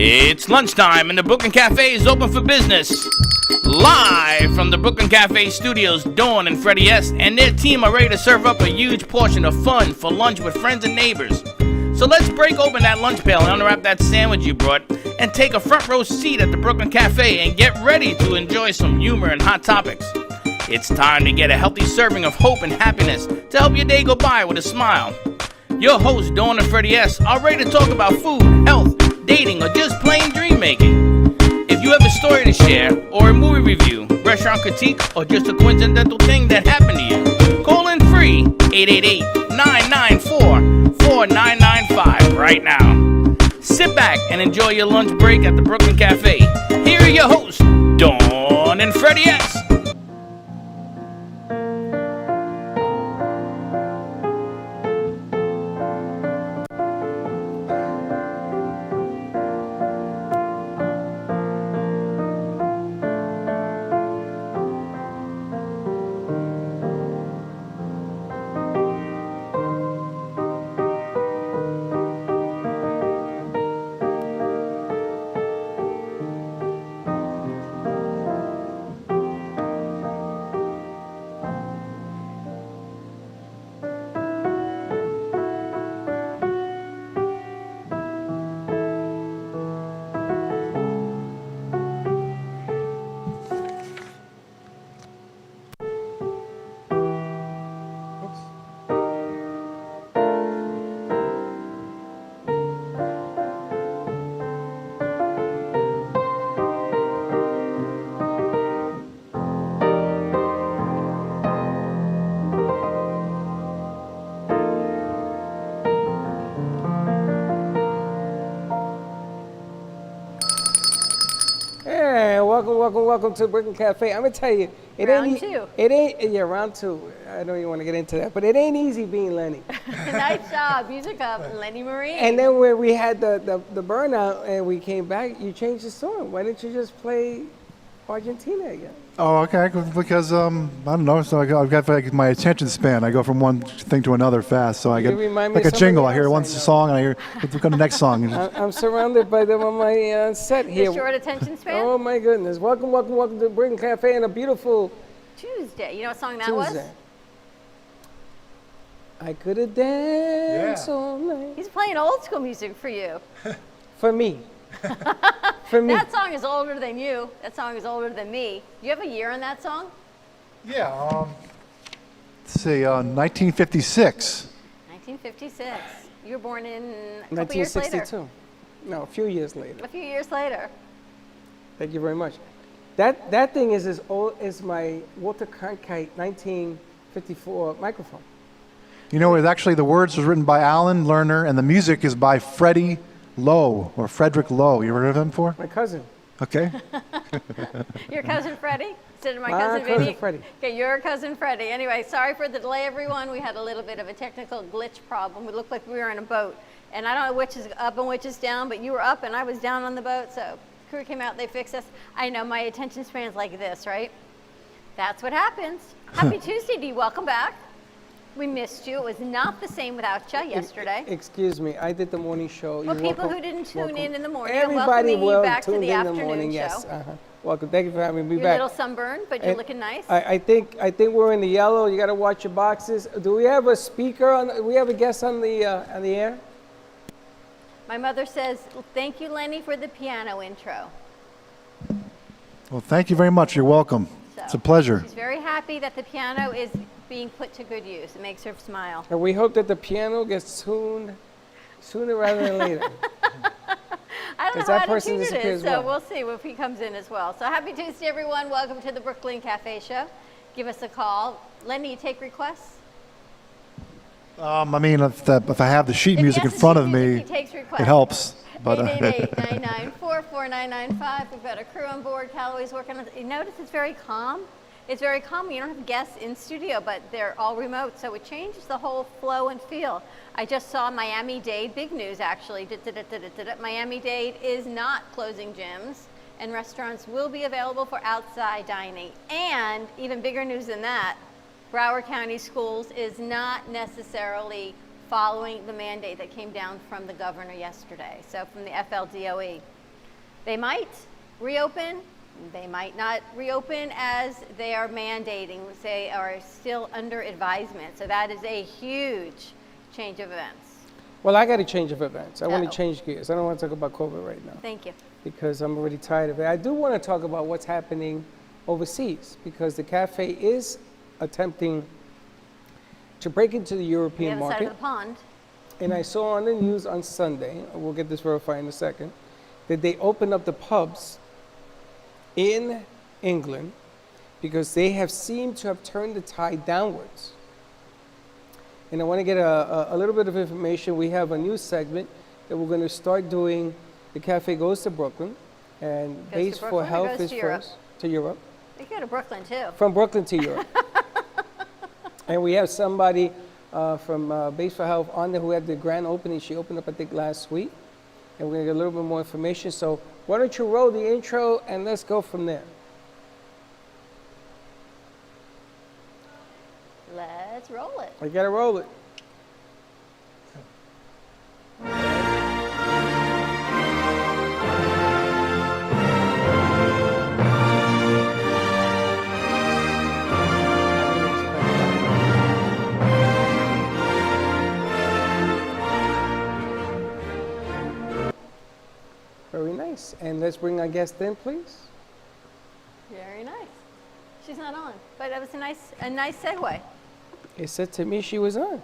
It's lunchtime and the Brooklyn Cafe is open for business. Live from the Brooklyn Cafe studios, Dawn and Freddie S. and their team are ready to serve up a huge portion of fun for lunch with friends and neighbors. So let's break open that lunch pail and unwrap that sandwich you brought and take a front row seat at the Brooklyn Cafe and get ready to enjoy some humor and hot topics. It's time to get a healthy serving of hope and happiness to help your day go by with a smile. Your hosts, Dawn and Freddie S., are ready to talk about food, health, dating, or just plain dream making. If you have a story to share, or a movie review, restaurant critique, or just a coincidental thing that happened to you, call in free 888-994-4995 right now. Sit back and enjoy your lunch break at the Brooklyn Cafe. Here are your hosts, Dawn and Freddie S. Welcome to Brooklyn Cafe. I'm gonna tell you, round two. Round two. I know you want to get into that, but it ain't easy being Lenny. Nice job, music of Lenny Marine. And then when we had the burnout and we came back, you changed the song. Why didn't you just play Argentina again? Oh, okay. Because I don't know. So I've got like my attention span. I go from one thing to another fast. So I get like a jingle. I hear one song and I hear let's go to the next song. I'm surrounded by them on my set here. The short attention span. Oh my goodness! Welcome to Brooklyn Cafe on a beautiful Tuesday. You know what song that Tuesday. was? I could have danced all night. He's playing old school music for you. For me. For me. That song is older than you. That song is older than me. Do you have a year on that song? Yeah. Let's see. 1956. 1956. You were born in a couple years later. 1962. No, a few years later. A few years later. Thank you very much. That thing is as old as my Walter Cronkite 1954 microphone. You know, actually the words was written by Alan Lerner and the music is by Freddie Lowe or Frederick Lowe. You ever heard of him before? My cousin. Okay. Your cousin Freddie? Instead of my cousin Vinny? Freddie. Okay, your cousin Freddie. Anyway, sorry for the delay, everyone. We had a little bit of a technical glitch problem. It looked like we were in a boat. And I don't know which is up and which is down, but you were up and I was down on the boat. So crew came out, they fixed us. I know my attention span's like this, right? That's what happens. Happy Tuesday to you. Welcome back. We missed you. It was not the same without you yesterday. Excuse me, I did the morning show. Well, people who didn't tune in the morning, everybody welcoming you back to tuned the in afternoon the morning. show. Yes, welcome. Thank you for having me You're back. a little sunburned, but you're looking nice. I think we're in the yellow. You got to watch your boxes. Do we have a speaker on? Do we have a guest on the air? My mother says, "Thank you, Lenny, for the piano intro." Well, thank you very much. You're welcome. It's a pleasure. She's very happy that the piano is being put to good use. It makes her smile. And we hope that the piano gets tuned sooner rather than later. I don't know that how person to tune it disappears is, so well. we'll see if he comes in as well. So happy Tuesday, everyone. Welcome to the Brooklyn Cafe Show. Give us a call. Lenny, you take requests? I mean, if I have the sheet music in front of me, it helps. But 888-994-4995. We've got a crew on board. Callaway's working on it. You notice it's very calm. It's very calm. You don't have guests in studio, but they're all remote, so it changes the whole flow and feel. I just saw Miami-Dade, big news actually. Miami-Dade is not closing gyms, and restaurants will be available for outside dining. And even bigger news than that, Broward County Schools is not necessarily following the mandate that came down from the governor yesterday, so from the FLDOE. They might reopen, they might not reopen as they are mandating. They are still under advisement. So that is a huge change of events. Well, I got a change of events. I want to change gears. I don't want to talk about COVID right now. Thank you. Because I'm already tired of it. I do want to talk about what's happening overseas, because the cafe is attempting to break into the European the other market. side of the pond. And I saw on the news on Sunday, we'll get this verified in a second, that they opened up the pubs in England because they have seemed to have turned the tide downwards. And I want to get a little bit of information. We have a new segment that we're going to start doing. The cafe goes to Brooklyn, and Base for Health is first to Europe. They go to Brooklyn too. From Brooklyn to Europe. And we have somebody from Base for Health on there who had the grand opening. She opened up, I think, last week. And we're going to get a little bit more information. So why don't you roll the intro and let's go from there. Let's roll it. I got to roll it. Very nice. And let's bring our guest in, please. Very nice. She's not on, but that was a nice segue. It said to me she was on.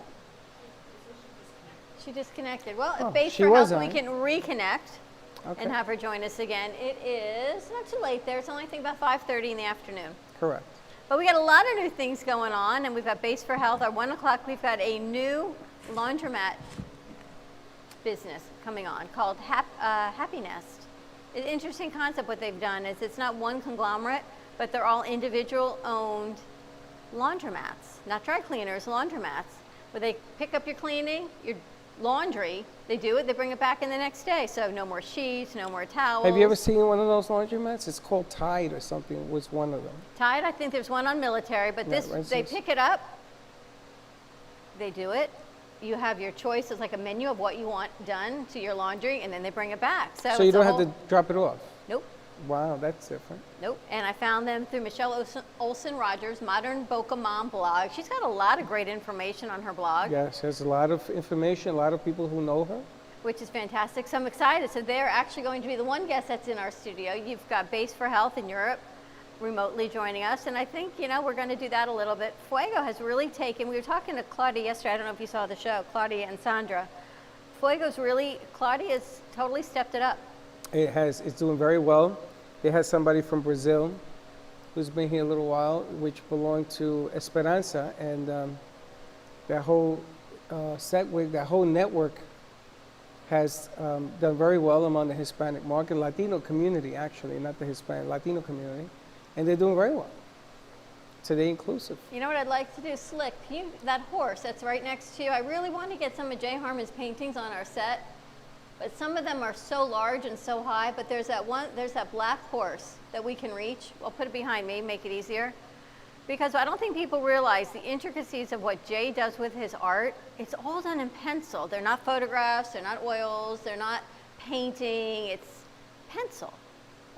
She disconnected. Well, if Base she for was Health, we on. can reconnect Okay. and have her join us again. It is not too late there. It's only, I think, about 5:30 in the afternoon. Correct. But we got a lot of new things going on, and we've got Base for Health. At 1 o'clock, we've got a new laundromat business coming on called Happy Nest. An interesting concept. What they've done is it's not one conglomerate, but they're all individual owned laundromats, not dry cleaners, laundromats, where they pick up your cleaning, your laundry, they do it, they bring it back in the next day. So no more sheets, no more towels. Have you ever seen one of those laundromats? It's called Tide or something, was one of them. Tide, I think there's one on military, but Yeah, this, right, they so- pick it up, they do it. You have your choice, it's like a menu of what you want done to your laundry, and then they bring it back. So it's you a don't have whole- to drop it off? Nope. Wow, that's different. Nope. And I found them through Michelle Olsen Rogers, Modern Boca Mom blog. She's got a lot of great information on her blog, Yes, there's a lot of information, a lot of people who know her. which is fantastic. So I'm excited. So they're actually going to be the one guest that's in our studio. You've got Base for Health in Europe remotely joining us. And I think, we're going to do that a little bit. Fuego has really taken, we were talking to Claudia yesterday. I don't know if you saw the show, Claudia and Sandra. Claudia's totally stepped it up. It's doing very well. They had somebody from Brazil who's been here a little while, which belonged to Esperanza, and that whole that whole network has done very well among the Hispanic market, Latino community actually, not the Hispanic, Latino community, and they're doing very well. Today inclusive. You know what I'd like to do? Slick, that horse that's right next to you, I really want to get some of Jay Harmon's paintings on our set. But some of them are so large and so high, but there's that black horse that we can reach. I'll put it behind me, make it easier. Because I don't think people realize the intricacies of what Jay does with his art. It's all done in pencil. They're not photographs, they're not oils, they're not painting, it's pencil.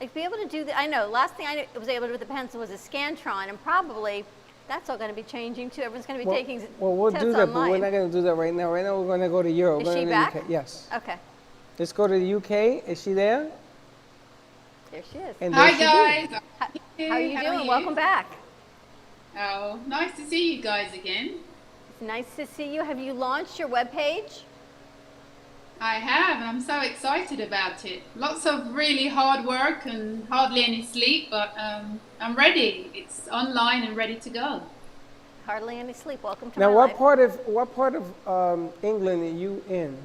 Like to be able to do that, I know, last thing I was able to do with the pencil was a Scantron, and probably that's all going to be changing too. Everyone's going to be taking tests Well, we'll do that, online. but we're not going to do that right now. Right now we're going to go to Europe. Is We're she going to back? UK. Yes. Okay, Let's go to the UK. Is she there? there she is. And there Hi she guys. How are you doing? Welcome back. Oh, nice to see you guys again. It's nice to see you. Have you launched your webpage? I have, and I'm so excited about it. Lots of really hard work and hardly any sleep, but I'm ready. It's online and ready to go. Hardly any sleep. Welcome to Now, my what life. part of England are you in?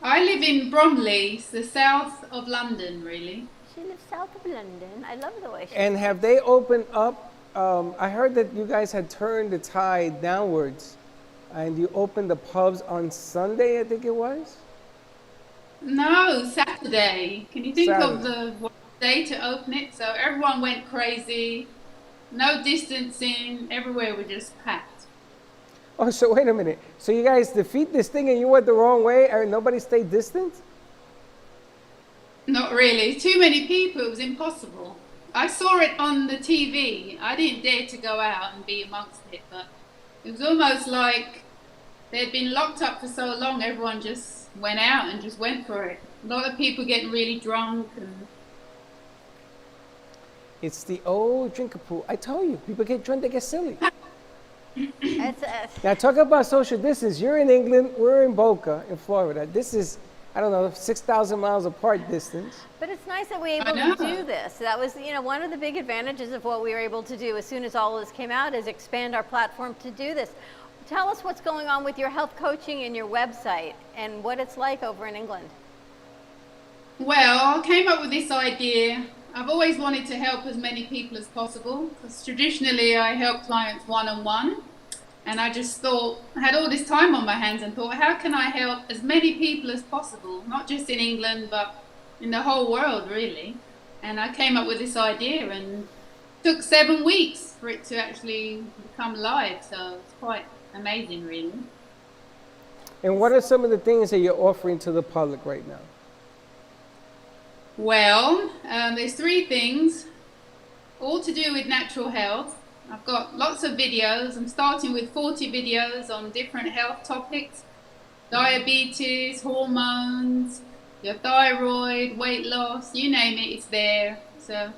I live in Bromley, it's the south of London, really. She lives south of London. I love the way she. And have they opened up? I heard that you guys had turned the tide downwards, and you opened the pubs on Sunday, I think it was. No, Saturday. Can you think of Saturday. the day to open it? So everyone went crazy. No distancing. Everywhere was just packed. Oh, so wait a minute. So you guys defeat this thing, and you went the wrong way, and nobody stayed distant? Not really. Too many people, it was impossible. I saw it on the TV. I didn't dare to go out and be amongst it, but it was almost like they'd been locked up for so long, everyone just went out and just went for it. A lot of people getting really drunk. And It's the old drinker pool. I told you, people get drunk, they get silly. Now, talk about social distance. You're in England, we're in Boca, in Florida. This is, I don't know, 6,000 miles apart distance. But it's nice that we're able to do this. That was, one of the big advantages of what we were able to do as soon as all of this came out is expand our platform to do this. Tell us what's going on with your health coaching and your website and what it's like over in England. Well, I came up with this idea. I've always wanted to help as many people as possible because traditionally I help clients one-on-one, and I just thought, I had all this time on my hands and thought, how can I help as many people as possible, not just in England but in the whole world really. And I came up with this idea, and it took 7 weeks for it to actually become live, so it's quite amazing really. And what are some of the things that you're offering to the public right now? Well, there's 3 things, all to do with natural health. I've got lots of videos. I'm starting with 40 videos on different health topics: diabetes, hormones, your thyroid, weight loss, you name it, it's there. So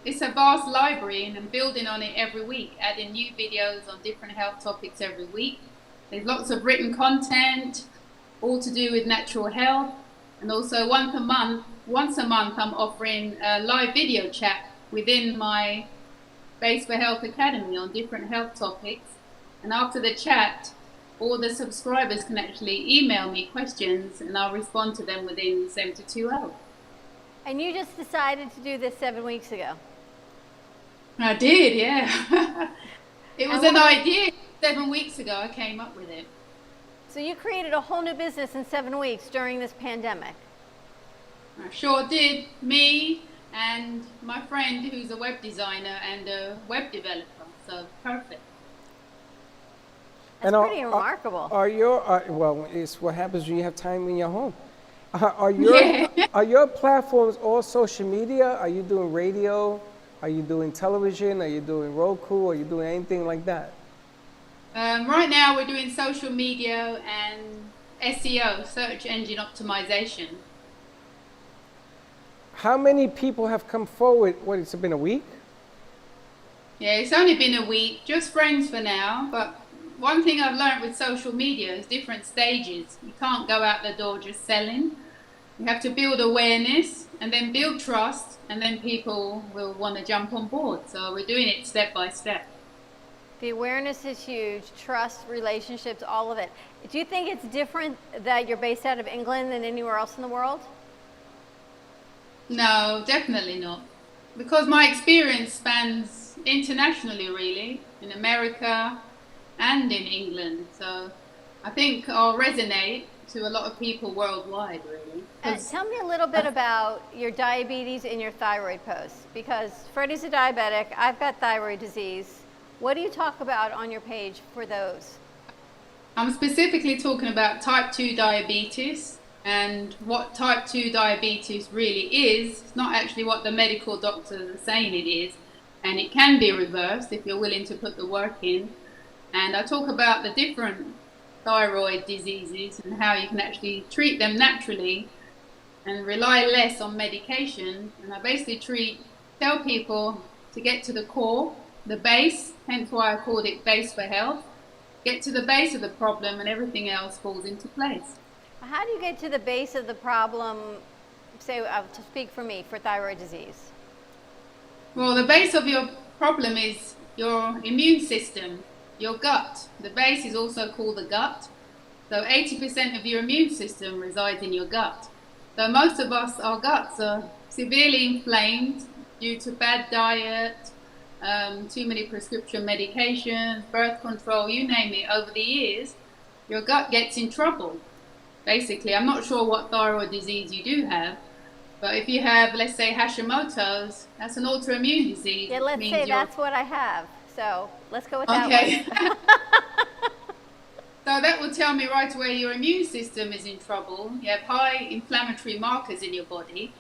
it's a vast library, and I'm building on it every week, adding new videos on different health topics every week. There's lots of written content, all to do with natural health. And also once a month I'm offering a live video chat within my Base for Health Academy on different health topics. And after the chat, all the subscribers can actually email me questions and I'll respond to them within 72 hours. And you just decided to do this 7 weeks ago. I did, yeah. It was an idea 7 weeks ago. I came up with it. So you created a whole new business in 7 weeks during this pandemic. I sure did. Me and my friend who's a web designer and a web developer. So perfect. That's pretty remarkable. Well, it's what happens when you have time in your home. Are your platforms all social media? Are you doing radio? Are you doing television? Are you doing Roku? Are you doing anything like that? Right now we're doing social media and SEO, search engine optimization. How many people have come forward? What, it's been a week? Yeah, it's only been a week, just friends for now, but one thing I've learned with social media is different stages. You can't go out the door just selling. You have to build awareness and then build trust, and then people will want to jump on board. So we're doing it step by step. The awareness is huge, trust, relationships, all of it. Do you think it's different that you're based out of England than anywhere else in the world? No, definitely not. Because my experience spans internationally, really, in America and in England. So I think I'll resonate to a lot of people worldwide, really. Tell me a little bit about your diabetes and your thyroid posts, because Freddie's a diabetic, I've got thyroid disease. What do you talk about on your page for those? I'm specifically talking about type 2 diabetes and what type 2 diabetes really is. It's not actually what the medical doctors are saying it is, and it can be reversed if you're willing to put the work in. And I talk about the different thyroid diseases and how you can actually treat them naturally and rely less on medication. And I basically tell people to get to the core, the base, hence why I called it Base for Health. Get to the base of the problem and everything else falls into place. How do you get to the base of the problem, say, to speak for me, for thyroid disease? Well, the base of your problem is your immune system, your gut. The base is also called the gut. So 80% of your immune system resides in your gut. So most of us, our guts are severely inflamed due to bad diet, too many prescription medications, birth control, you name it. Over the years, your gut gets in trouble. Basically, I'm not sure what thyroid disease you do have, but if you have, let's say, Hashimoto's, that's an autoimmune disease. Yeah, let's say that's what I have. So let's go with that one. So that will tell me right away your immune system is in trouble. You have high inflammatory markers in your body.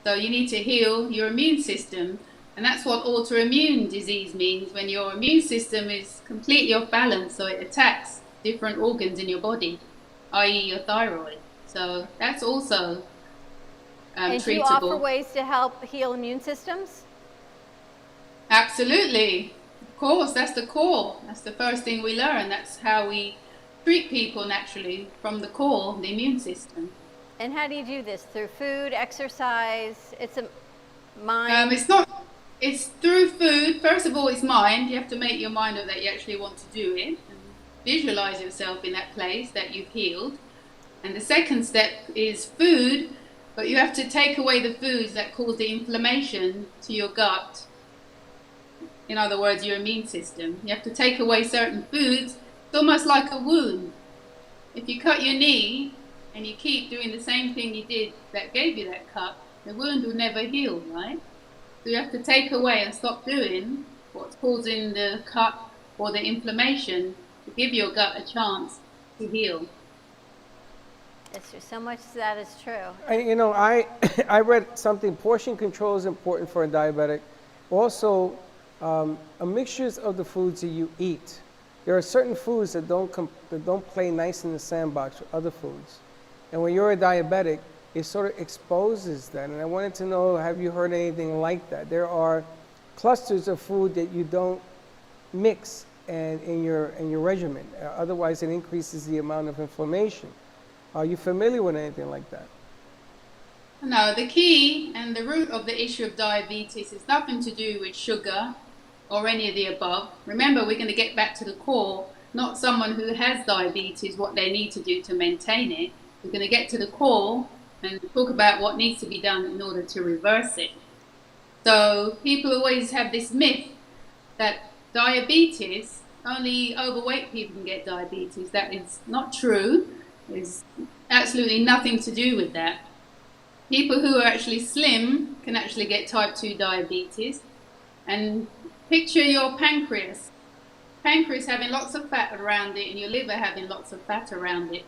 So you need to heal your immune system. And that's what autoimmune disease means, when your immune system is completely off balance, so it attacks different organs in your body, i.e. your thyroid. So that's also and treatable. do you offer ways to help heal immune systems? Absolutely. Of course, that's the core. That's the first thing we learn. That's how we treat people naturally, from the core, the immune system. And how do you do this? Through food, exercise? It's a mind? It's through food. First of all, it's mind. You have to make your mind up that you actually want to do it, and visualize yourself in that place that you've healed. And the second step is food, but you have to take away the foods that cause the inflammation to your gut. In other words, your immune system. You have to take away certain foods. It's almost like a wound. If you cut your knee and you keep doing the same thing you did that gave you that cut, the wound will never heal, right? So you have to take away and stop doing what's causing the cut or the inflammation to give your gut a chance to heal. It's true. So much of that is true. I read something, portion control is important for a diabetic. Also, a mixtures of the foods that you eat. There are certain foods that don't play nice in the sandbox with other foods. And when you're a diabetic, it sort of exposes that. And I wanted to know, have you heard anything like that? There are clusters of food that you don't mix in your regimen. Otherwise, it increases the amount of inflammation. Are you familiar with anything like that? No, the key and the root of the issue of diabetes is nothing to do with sugar or any of the above. Remember, we're going to get back to the core, not someone who has diabetes, what they need to do to maintain it. We're going to get to the core and talk about what needs to be done in order to reverse it. So people always have this myth that diabetes, only overweight people can get diabetes. That is not true. There's absolutely nothing to do with that. People who are actually slim can actually get type 2 diabetes. And picture your pancreas. Pancreas having lots of fat around it and your liver having lots of fat around it.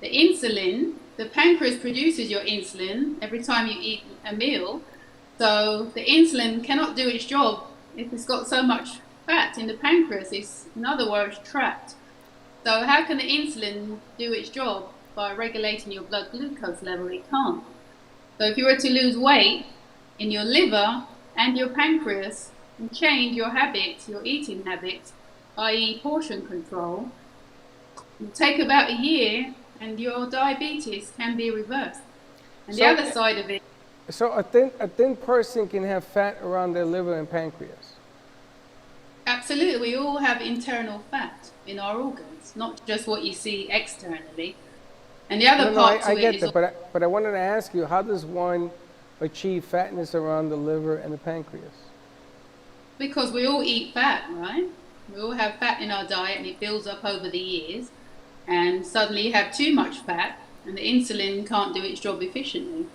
The insulin, the pancreas produces your insulin every time you eat a meal. So the insulin cannot do its job if it's got so much fat in the pancreas. It's, in other words, trapped. So how can the insulin do its job? By regulating your blood glucose level, it can't. So if you were to lose weight in your liver and your pancreas and change your habits, your eating habits, i.e. portion control, it'll take about a year and your diabetes can be reversed. And the other side of it... So a thin person can have fat around their liver and pancreas? Absolutely. We all have internal fat in our organs, not just what you see externally. And the other part to I it get is... that, but I wanted to ask you, how does one achieve fatness around the liver and the pancreas? Because we all eat fat, right? We all have fat in our diet and it builds up over the years. And suddenly you have too much fat and the insulin can't do its job efficiently.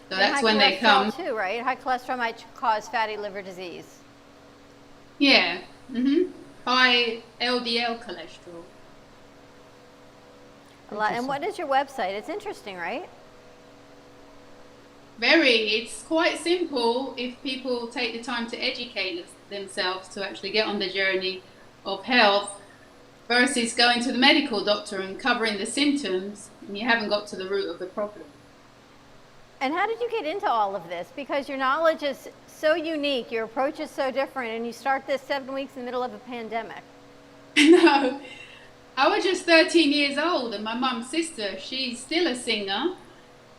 So that's when they come... High cholesterol too, right? High cholesterol might cause fatty liver disease. Yeah. High LDL cholesterol. And what is your website? It's interesting, right? Very. It's quite simple if people take the time to educate themselves to actually get on the journey of health versus going to the medical doctor and covering the symptoms and you haven't got to the root of the problem. And how did you get into all of this? Because your knowledge is so unique, your approach is so different, and you start this 7 weeks in the middle of a pandemic. No, I was just 13 years old and my mum's sister, she's still a singer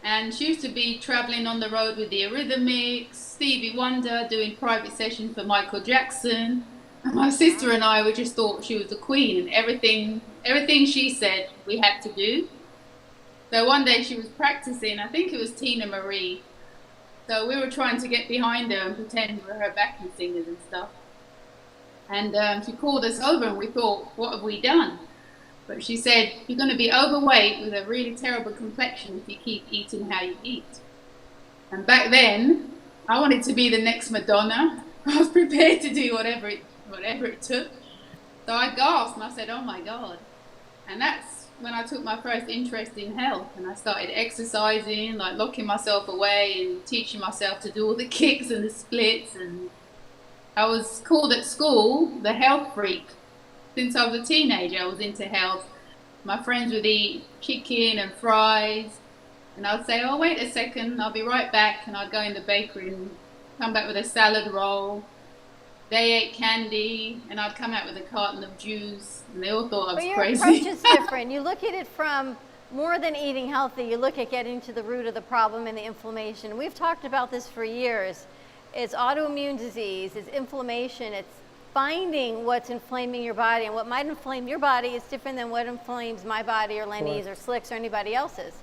and she used to be traveling on the road with the Eurythmics, Stevie Wonder, doing private sessions for Michael Jackson. And my sister and I, we just thought she was the queen and everything she said we had to do. So one day she was practicing, I think it was Tina Marie. So we were trying to get behind her and pretend we were her backing singers and stuff. And she called us over and we thought, what have we done? But she said, you're going to be overweight with a really terrible complexion if you keep eating how you eat. And back then, I wanted to be the next Madonna. I was prepared to do whatever it took. So I gasped and I said, oh my God. And that's when I took my first interest in health, and I started exercising, like locking myself away and teaching myself to do all the kicks and the splits. And I was called at school the health freak. Since I was a teenager, I was into health. My friends would eat chicken and fries, and I'd say, oh, wait a second, I'll be right back. And I'd go in the bakery and come back with a salad roll. They ate candy, and I'd come out with a carton of juice, and they all thought I was crazy. But your approach is different. You look at it from more than eating healthy. You look at getting to the root of the problem and the inflammation. We've talked about this for years. It's autoimmune disease, it's inflammation, it's finding what's inflaming your body, and what might inflame your body is different than what inflames my body or Lenny's or Slick's or anybody else's.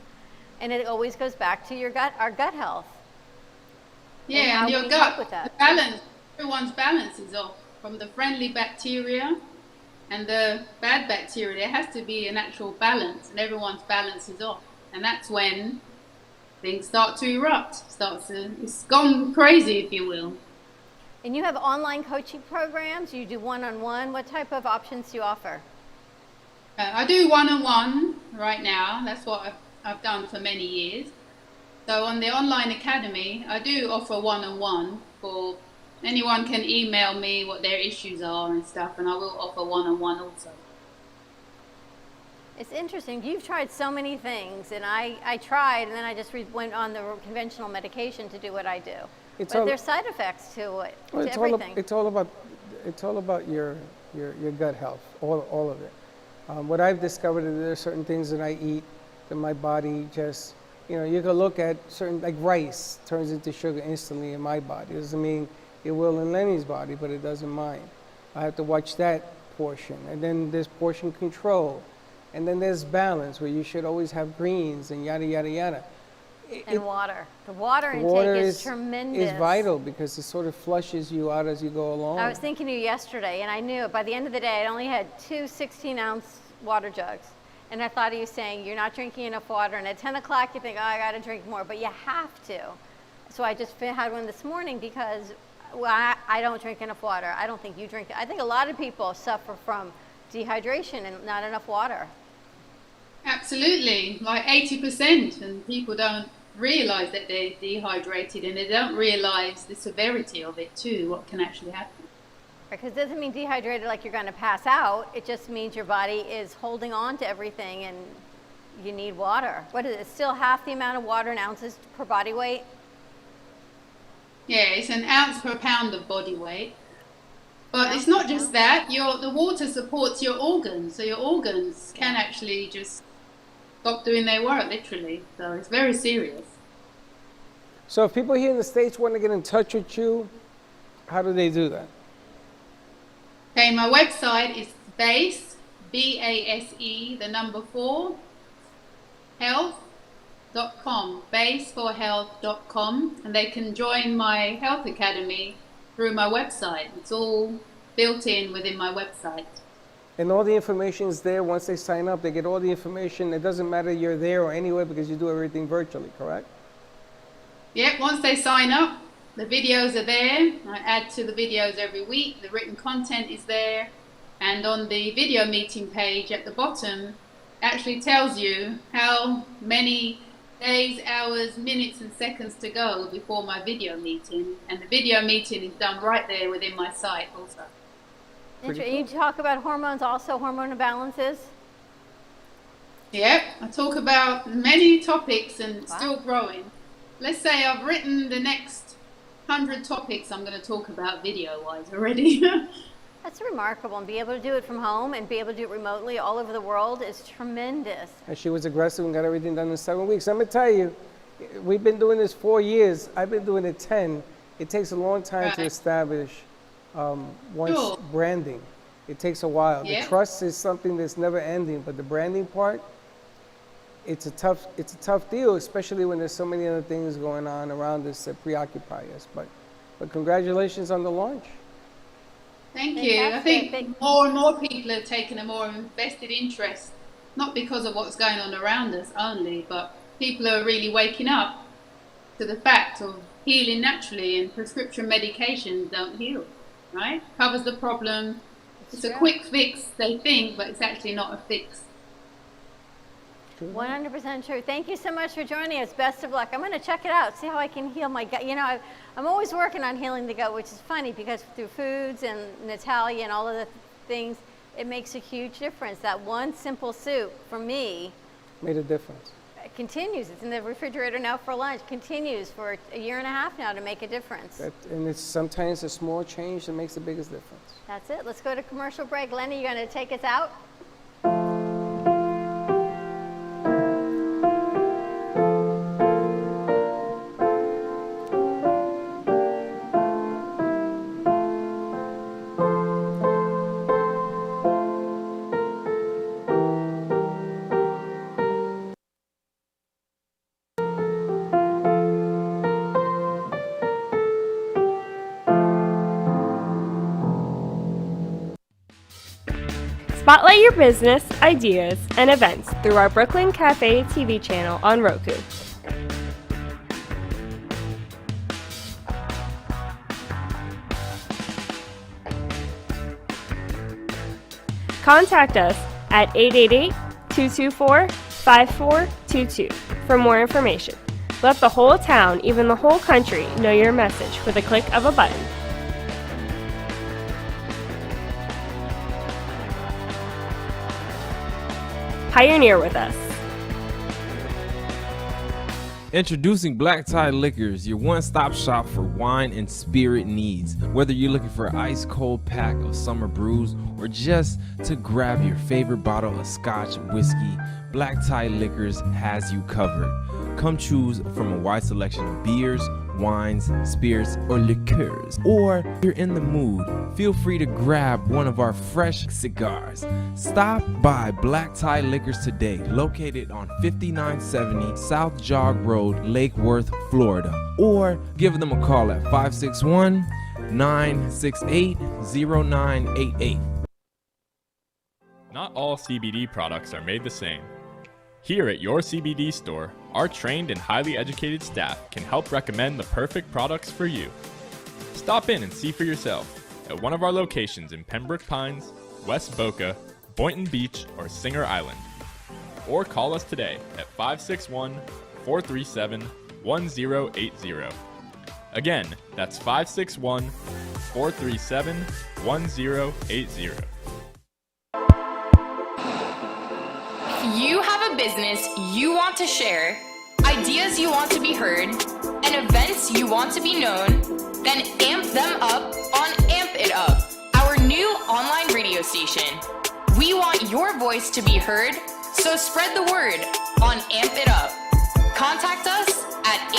And it always goes back to your gut, our gut health. Yeah, and your gut, the balance. Everyone's balance is off, from the friendly bacteria and the bad bacteria. There has to be an actual balance, and everyone's balance is off. And that's when things start to erupt, it's gone crazy, if you will. And you have online coaching programs, you do one-on-one. What type of options do you offer? I do one-on-one right now. That's what I've done for many years. So on the online academy, I do offer one-on-one for anyone can email me what their issues are and stuff, and I will offer one-on-one also. It's interesting. You've tried so many things, and I tried, and then I just went on the conventional medication to do what I do. But there's side effects to it, to everything. It's all about your gut health, all of it. What I've discovered is there are certain things that I eat that my body just, you can look at certain, like rice turns into sugar instantly in my body. It doesn't mean it will in Lenny's body, but it doesn't mine. I have to watch that portion. And then there's portion control. And then there's balance, where you should always have greens and yada, yada, yada. And water. The water intake is tremendous. It's vital because it sort of flushes you out as you go along. I was thinking of you yesterday, and I knew by the end of the day, I only had 2 16-ounce water jugs. And I thought of you saying, you're not drinking enough water. And at 10 o'clock, you think, oh, I got to drink more. But you have to. So I just had one this morning because I don't drink enough water. I don't think you drink. I think a lot of people suffer from dehydration and not enough water. Absolutely, like 80%, and people don't realize that they're dehydrated, and they don't realize the severity of it too, what can actually happen. Because it doesn't mean dehydrated like you're going to pass out. It just means your body is holding on to everything and you need water. What is it? Still half the amount of water in ounces per body weight? Yeah, it's an ounce per pound of body weight. But it's not just that. The water supports your organs, so your organs can actually just stop doing their work, literally. So it's very serious. So if people here in the States want to get in touch with you, how do they do that? Okay, my website is BASE, B-A-S-E, the number 4, health.com, baseforhealth.com, and they can join my health academy through my website. It's all built in within my website. And all the information is there. Once they sign up, they get all the information. It doesn't matter you're there or anywhere because you do everything virtually, correct? Yep, once they sign up, the videos are there. I add to the videos every week. The written content is there. And on the video meeting page at the bottom, actually tells you how many days, hours, minutes and seconds to go before my video meeting. And the video meeting is done right there within my site also. You talk about hormones also, hormone imbalances? Yep, I talk about many topics and still growing. Let's say I've written the next 100 topics I'm going to talk about video-wise already. That's remarkable, and be able to do it from home and be able to do it remotely all over the world is tremendous. And she was aggressive and got everything done in 7 weeks. I'm going to tell you, we've been doing this 4 years. I've been doing it 10. It takes a long time to establish one's branding. It takes a while. The trust is something that's never ending, but the branding part, it's a tough deal, especially when there's so many other things going on around us that preoccupy us. But congratulations on the launch. Thank you. I think more and more people are taking a more invested interest, not because of what's going on around us only, but people are really waking up to the fact of healing naturally, and prescription medications don't heal, right? Covers the problem. It's a quick fix, they think, but it's actually not a fix. true. 100% true. Thank you so much for joining us. Best of luck. I'm going to check it out, see how I can heal my gut. You know, I'm always working on healing the gut, which is funny because through foods and Natalia and all of the things, it makes a huge difference. That one simple soup, for me, made a difference. It continues. It's in the refrigerator now for lunch. Continues for a year and a half now to make a difference. And it's sometimes a small change that makes the biggest difference. That's it. Let's go to commercial break. Lenny, you going to take us out? Spotlight your business, ideas, and events through our Brooklyn Cafe TV channel on Roku. Contact us at 888-224-5422 for more information. Let the whole town, even the whole country, know your message with a click of a button. Pioneer with us. Introducing Black Tie Liquors, your one-stop shop for wine and spirit needs. Whether you're looking for an ice-cold pack of summer brews or just to grab your favorite bottle of scotch, whiskey, Black Tie Liquors has you covered. Come choose from a wide selection of beers, wines, spirits, or liqueurs. Or if you're in the mood, feel free to grab one of our fresh cigars. Stop by Black Tie Liquors today, located on 5970 South Jog Road, Lake Worth, Florida. Or give them a call at 561-968-0988. Not all CBD products are made the same. Here at your CBD store, our trained and highly educated staff can help recommend the perfect products for you. Stop in and see for yourself at one of our locations in Pembroke Pines, West Boca, Boynton Beach, or Singer Island. Or call us today at 561-437-1080. Again, that's 561-437-1080. You have a business you want to share, ideas you want to be heard, and events you want to be known, then amp them up on Amp It Up, our new online radio station. We want your voice to be heard, so spread the word on Amp It Up. Contact us at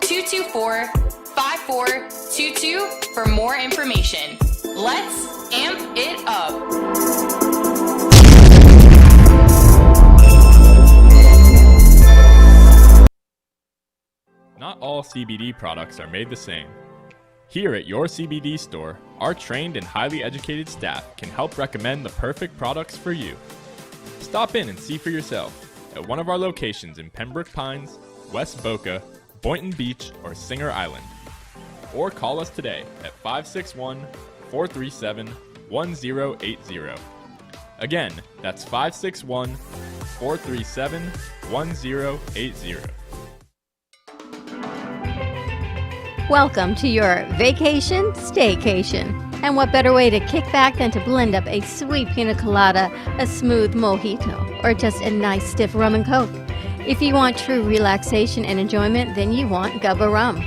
866-224-5422 for more information. Let's amp it up. Not all CBD products are made the same. Here at your CBD store, our trained and highly educated staff can help recommend the perfect products for you. Stop in and see for yourself at one of our locations in Pembroke Pines, West Boca, Boynton Beach, or Singer Island. Or call us today at 561-437-1080. Again, that's 561-437-1080. Welcome to your vacation staycation. And what better way to kick back than to blend up a sweet pina colada, a smooth mojito, or just a nice stiff rum and coke. If you want true relaxation and enjoyment, then you want Gubba Rum.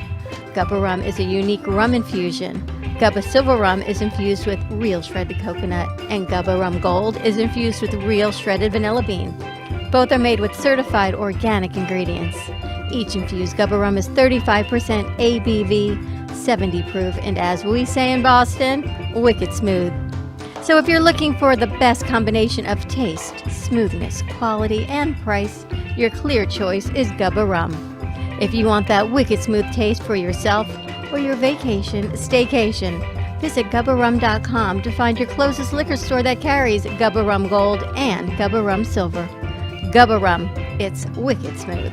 Gubba Rum is a unique rum infusion. Gubba Silver Rum is infused with real shredded coconut, and Gubba Rum Gold is infused with real shredded vanilla bean. Both are made with certified organic ingredients. Each infused Gubba Rum is 35% ABV, 70 proof, and as we say in Boston, wicked smooth. So if you're looking for the best combination of taste, smoothness, quality, and price, your clear choice is Gubba Rum. If you want that wicked smooth taste for yourself or your vacation staycation, visit GubbaRum.com to find your closest liquor store that carries Gubba Rum Gold and Gubba Rum Silver. Gubba Rum, it's wicked smooth.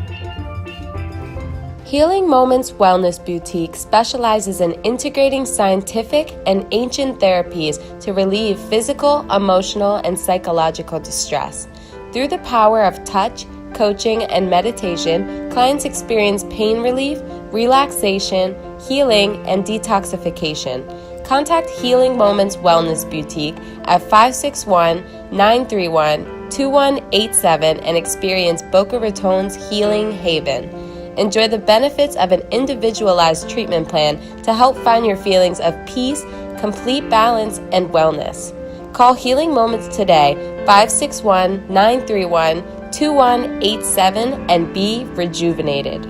Healing Moments Wellness Boutique specializes in integrating scientific and ancient therapies to relieve physical, emotional, and psychological distress. Through the power of touch, coaching, and meditation, clients experience pain relief, relaxation, healing, and detoxification. Contact Healing Moments Wellness Boutique at 561-931-2187 and experience Boca Raton's Healing Haven. Enjoy the benefits of an individualized treatment plan to help find your feelings of peace, complete balance, and wellness. Call Healing Moments today, 561-931-2187, and be rejuvenated.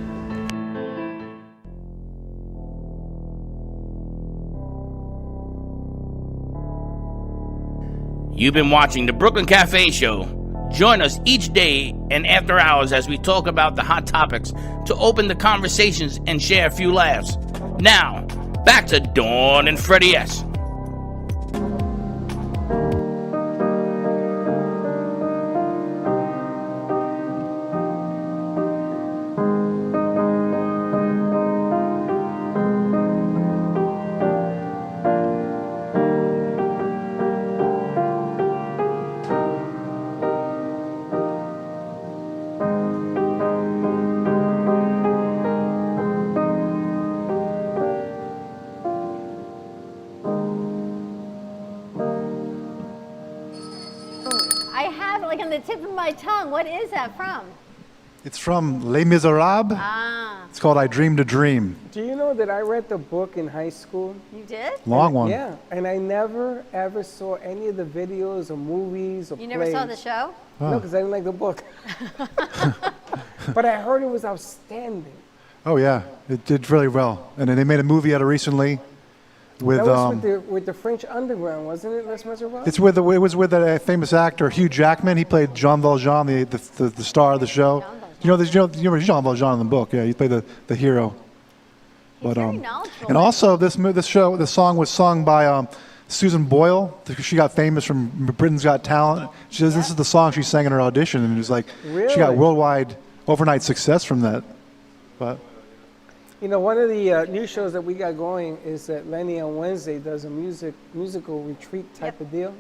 You've been watching the Brooklyn Cafe Show. Join us each day and after hours as we talk about the hot topics to open the conversations and share a few laughs. Now, back to Dawn and Freddie S. Tongue. What is that from? It's from Les Miserables. Ah. It's called I Dreamed a Dream. Do you know that I read the book in high school? You did? Long one. Yeah, and I never ever saw any of the videos or movies or You plays. never saw the show? No, because I didn't like the book. But I heard it was outstanding. Oh yeah, it did really well. And then they made a movie out of it recently. With, that was with the French Underground, wasn't it, Les Miserables? it was with a famous actor, Hugh Jackman. He played Jean Valjean, the star of the show. You know Jean Valjean in the book. Yeah, he played the hero. He's very knowledgeable. And also this song was sung by Susan Boyle. She got famous from Britain's Got Talent. She says this is the song she sang in her audition, and it was like she got worldwide overnight success from that. But. You know, one of the new shows that we got going is that Lenny on Wednesday does a musical retreat type of deal.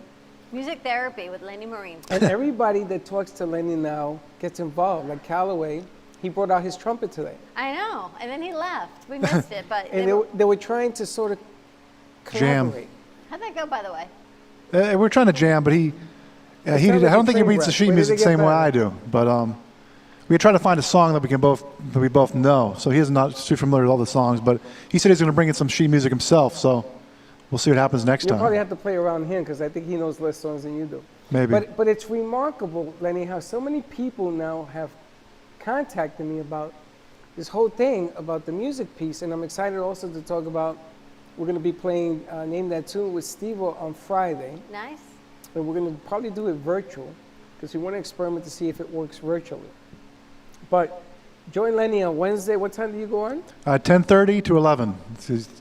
Music therapy with Lenny Marine. And everybody that talks to Lenny now gets involved. Like Calloway, he brought out his trumpet today. I know, and then he left. We missed it, but and they were trying to sort of collaborate. Jam. How'd that go, by the way? We're trying to jam, but he did. I don't think he reads the sheet music the same way I do. But we tried to find a song that we both know. So he's not too familiar with all the songs, but he said he's going to bring in some sheet music himself. So we'll see what happens next You'll time. probably have to play around him because I think he knows less songs than you do. Maybe. But it's remarkable, Lenny, how so many people now have contacted me about this whole thing about the music piece, and I'm excited also to talk about. We're going to be playing Name That Tune with Steve-O on Friday. Nice. And we're going to probably do it virtual because we want to experiment to see if it works virtually. But join Lenny on Wednesday. What time do you go on? 10:30 to 11.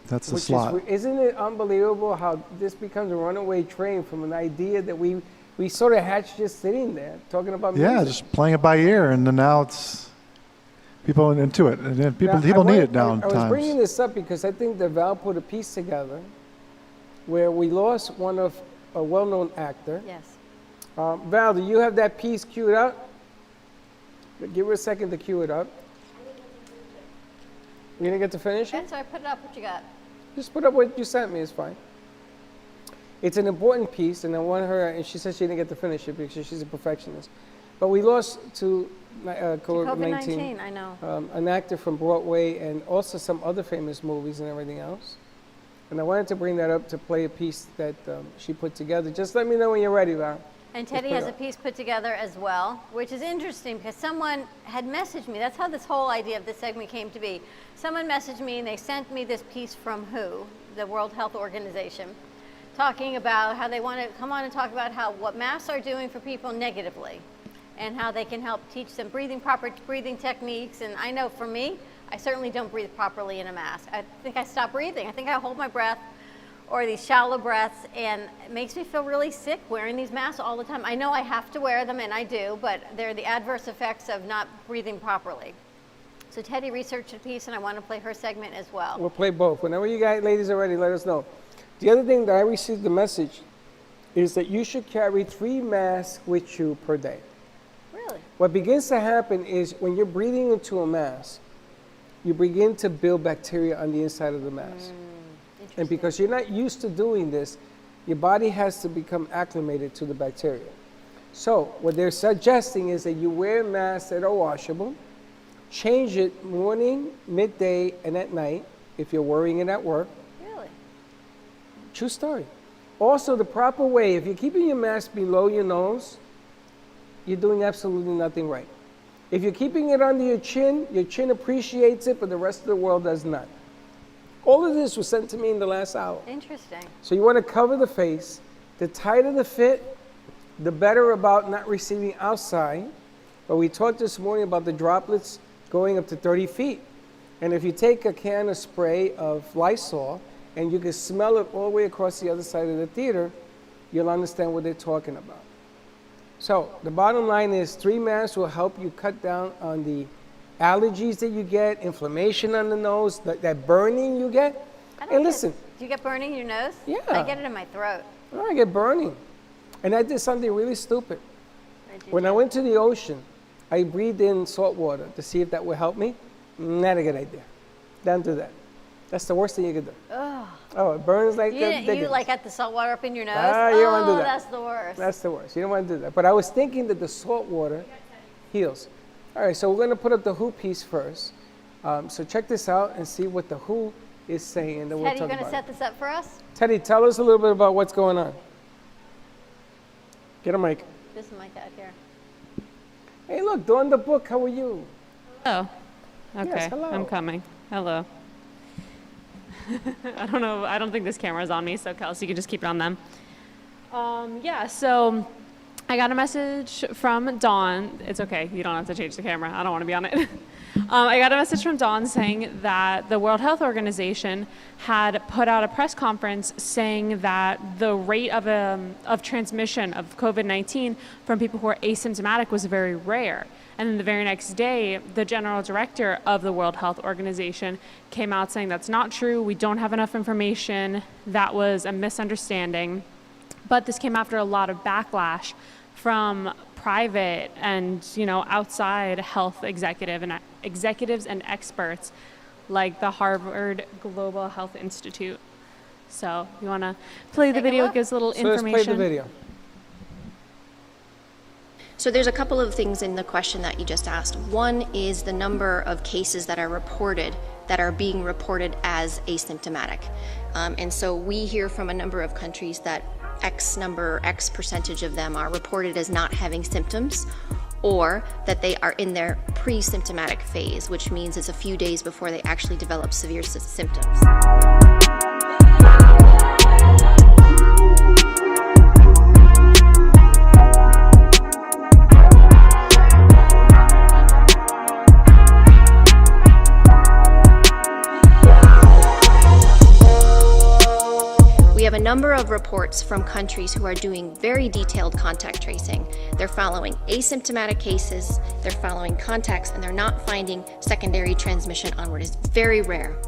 That's the slot. Isn't it unbelievable how this becomes a runaway train from an idea that we sort of hatched just sitting there talking about music? Yeah, just playing it by ear, and then now it's people are into it, and then people need it now. I was bringing this up because I think that Val put a piece together where we lost a well-known actor. Yes. Val, do you have that piece queued up? Give her a second to cue it up. You didn't get to finish it? Okay, so I put it up. What you got? Just put up what you sent me. It's fine. It's an important piece, and I want her. And she said she didn't get to finish it because she's a perfectionist. But we lost to COVID-19. I know. An actor from Broadway and also some other famous movies and everything else. And I wanted to bring that up to play a piece that she put together. Just let me know when you're ready, Val. And Teddy has a piece put together as well, which is interesting because someone had messaged me. That's how this whole idea of this segment came to be. Someone messaged me and they sent me this piece from WHO, the World Health Organization, talking about how they want to come on and talk about what masks are doing for people negatively and how they can help teach them proper breathing techniques. And I know for me, I certainly don't breathe properly in a mask. I think I stop breathing. I think I hold my breath or these shallow breaths, and it makes me feel really sick wearing these masks all the time. I know I have to wear them, and I do, but they're the adverse effects of not breathing properly. So Teddy researched a piece, and I want to play her segment as well. We'll play both. Whenever you guys, ladies, are ready, let us know. The other thing that I received the message is that you should carry 3 masks with you per day. What begins to happen is when you're breathing into a mask, you begin to build bacteria on the inside of the mask. And because you're not used to doing this, your body has to become acclimated to the bacteria. So what they're suggesting is that you wear masks that are washable, change it morning, midday, and at night if you're wearing it at work. Really? True story. Also, the proper way, if you're keeping your mask below your nose, you're doing absolutely nothing right. If you're keeping it under your chin appreciates it, but the rest of the world does not. All of this was sent to me in the last hour. Interesting. So you want to cover the face. The tighter the fit, the better about not receiving outside. But we talked this morning about the droplets going up to 30 feet. And if you take a can of spray of Lysol and you can smell it all the way across the other side of the theater, you'll understand what they're talking about. So the bottom line is 3 masks will help you cut down on the allergies that you get, inflammation on the nose, that burning you get. And listen. Do you get burning in your nose? Yeah. I get it in my throat. I get burning. And I did something really stupid. When I went to the ocean, I breathed in salt water to see if that would help me. Not a good idea. Don't do that. That's the worst thing you could do. Ugh. Oh, it burns like You like had the salt water up in your nose? You don't want to do that. That's the worst. That's the worst. You don't want to do that. But I was thinking that the salt water heals. All right, so we're going to put up the WHO piece first. So check this out and see what the WHO is saying, and then we'll Teddy, talk you going about to set it. this up for us? Teddy, tell us a little bit about what's going on. Get a mic. This mic out here. Hey, look, Dawn the Book, how are you? Oh, okay. Yes, hello. I'm coming. Hello. I don't know. I don't think this camera's on me, so Kelsey, you can just keep it on them. Yeah, so I got a message from Dawn. It's okay. You don't have to change the camera. I don't want to be on it. I got a message from Dawn saying that the World Health Organization had put out a press conference saying that the rate of transmission of COVID-19 from people who are asymptomatic was very rare. And then the very next day, the general director of the World Health Organization came out saying that's not true. We don't have enough information. That was a misunderstanding. But this came after a lot of backlash from private and outside health executives and experts like the Harvard Global Health Institute. So you want to play the video? It gives a little information. Let's play the video. So there's a couple of things in the question that you just asked. One is the number of cases that are being reported as asymptomatic. And so we hear from a number of countries that X percentage of them are reported as not having symptoms, or that they are in their pre-symptomatic phase, which means it's a few days before they actually develop severe symptoms. We have a number of reports from countries who are doing very detailed contact tracing. They're following asymptomatic cases, they're following contacts, and they're not finding secondary transmission onward. It's very rare.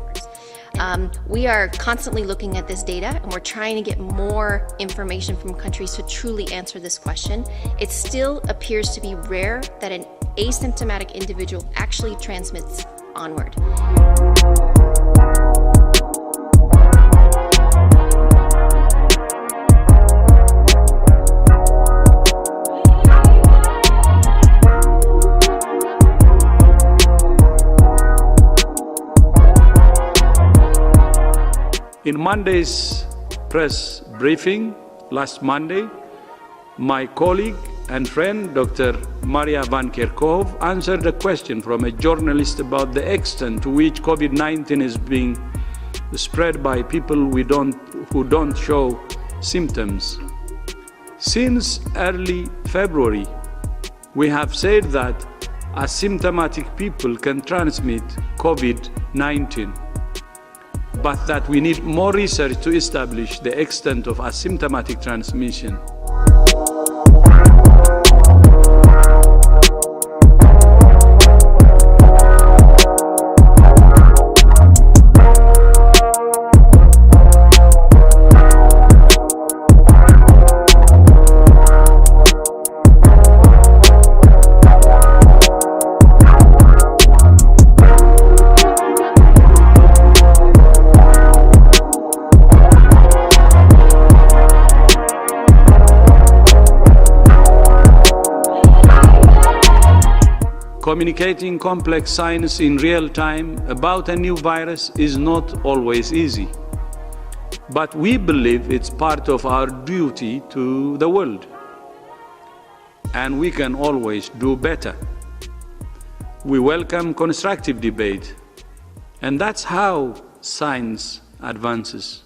We are constantly looking at this data, and we're trying to get more information from countries to truly answer this question. It still appears to be rare that an asymptomatic individual actually transmits onward. In Monday's press briefing last Monday, my colleague and friend, Dr. Maria Van Kerkhove, answered a question from a journalist about the extent to which COVID-19 is being spread by people who don't show symptoms. Since early February, we have said that asymptomatic people can transmit COVID-19. But that we need more research to establish the extent of asymptomatic transmission. Communicating complex science in real time about a new virus is not always easy. But we believe it's part of our duty to the world. And we can always do better. We welcome constructive debate. And that's how science advances.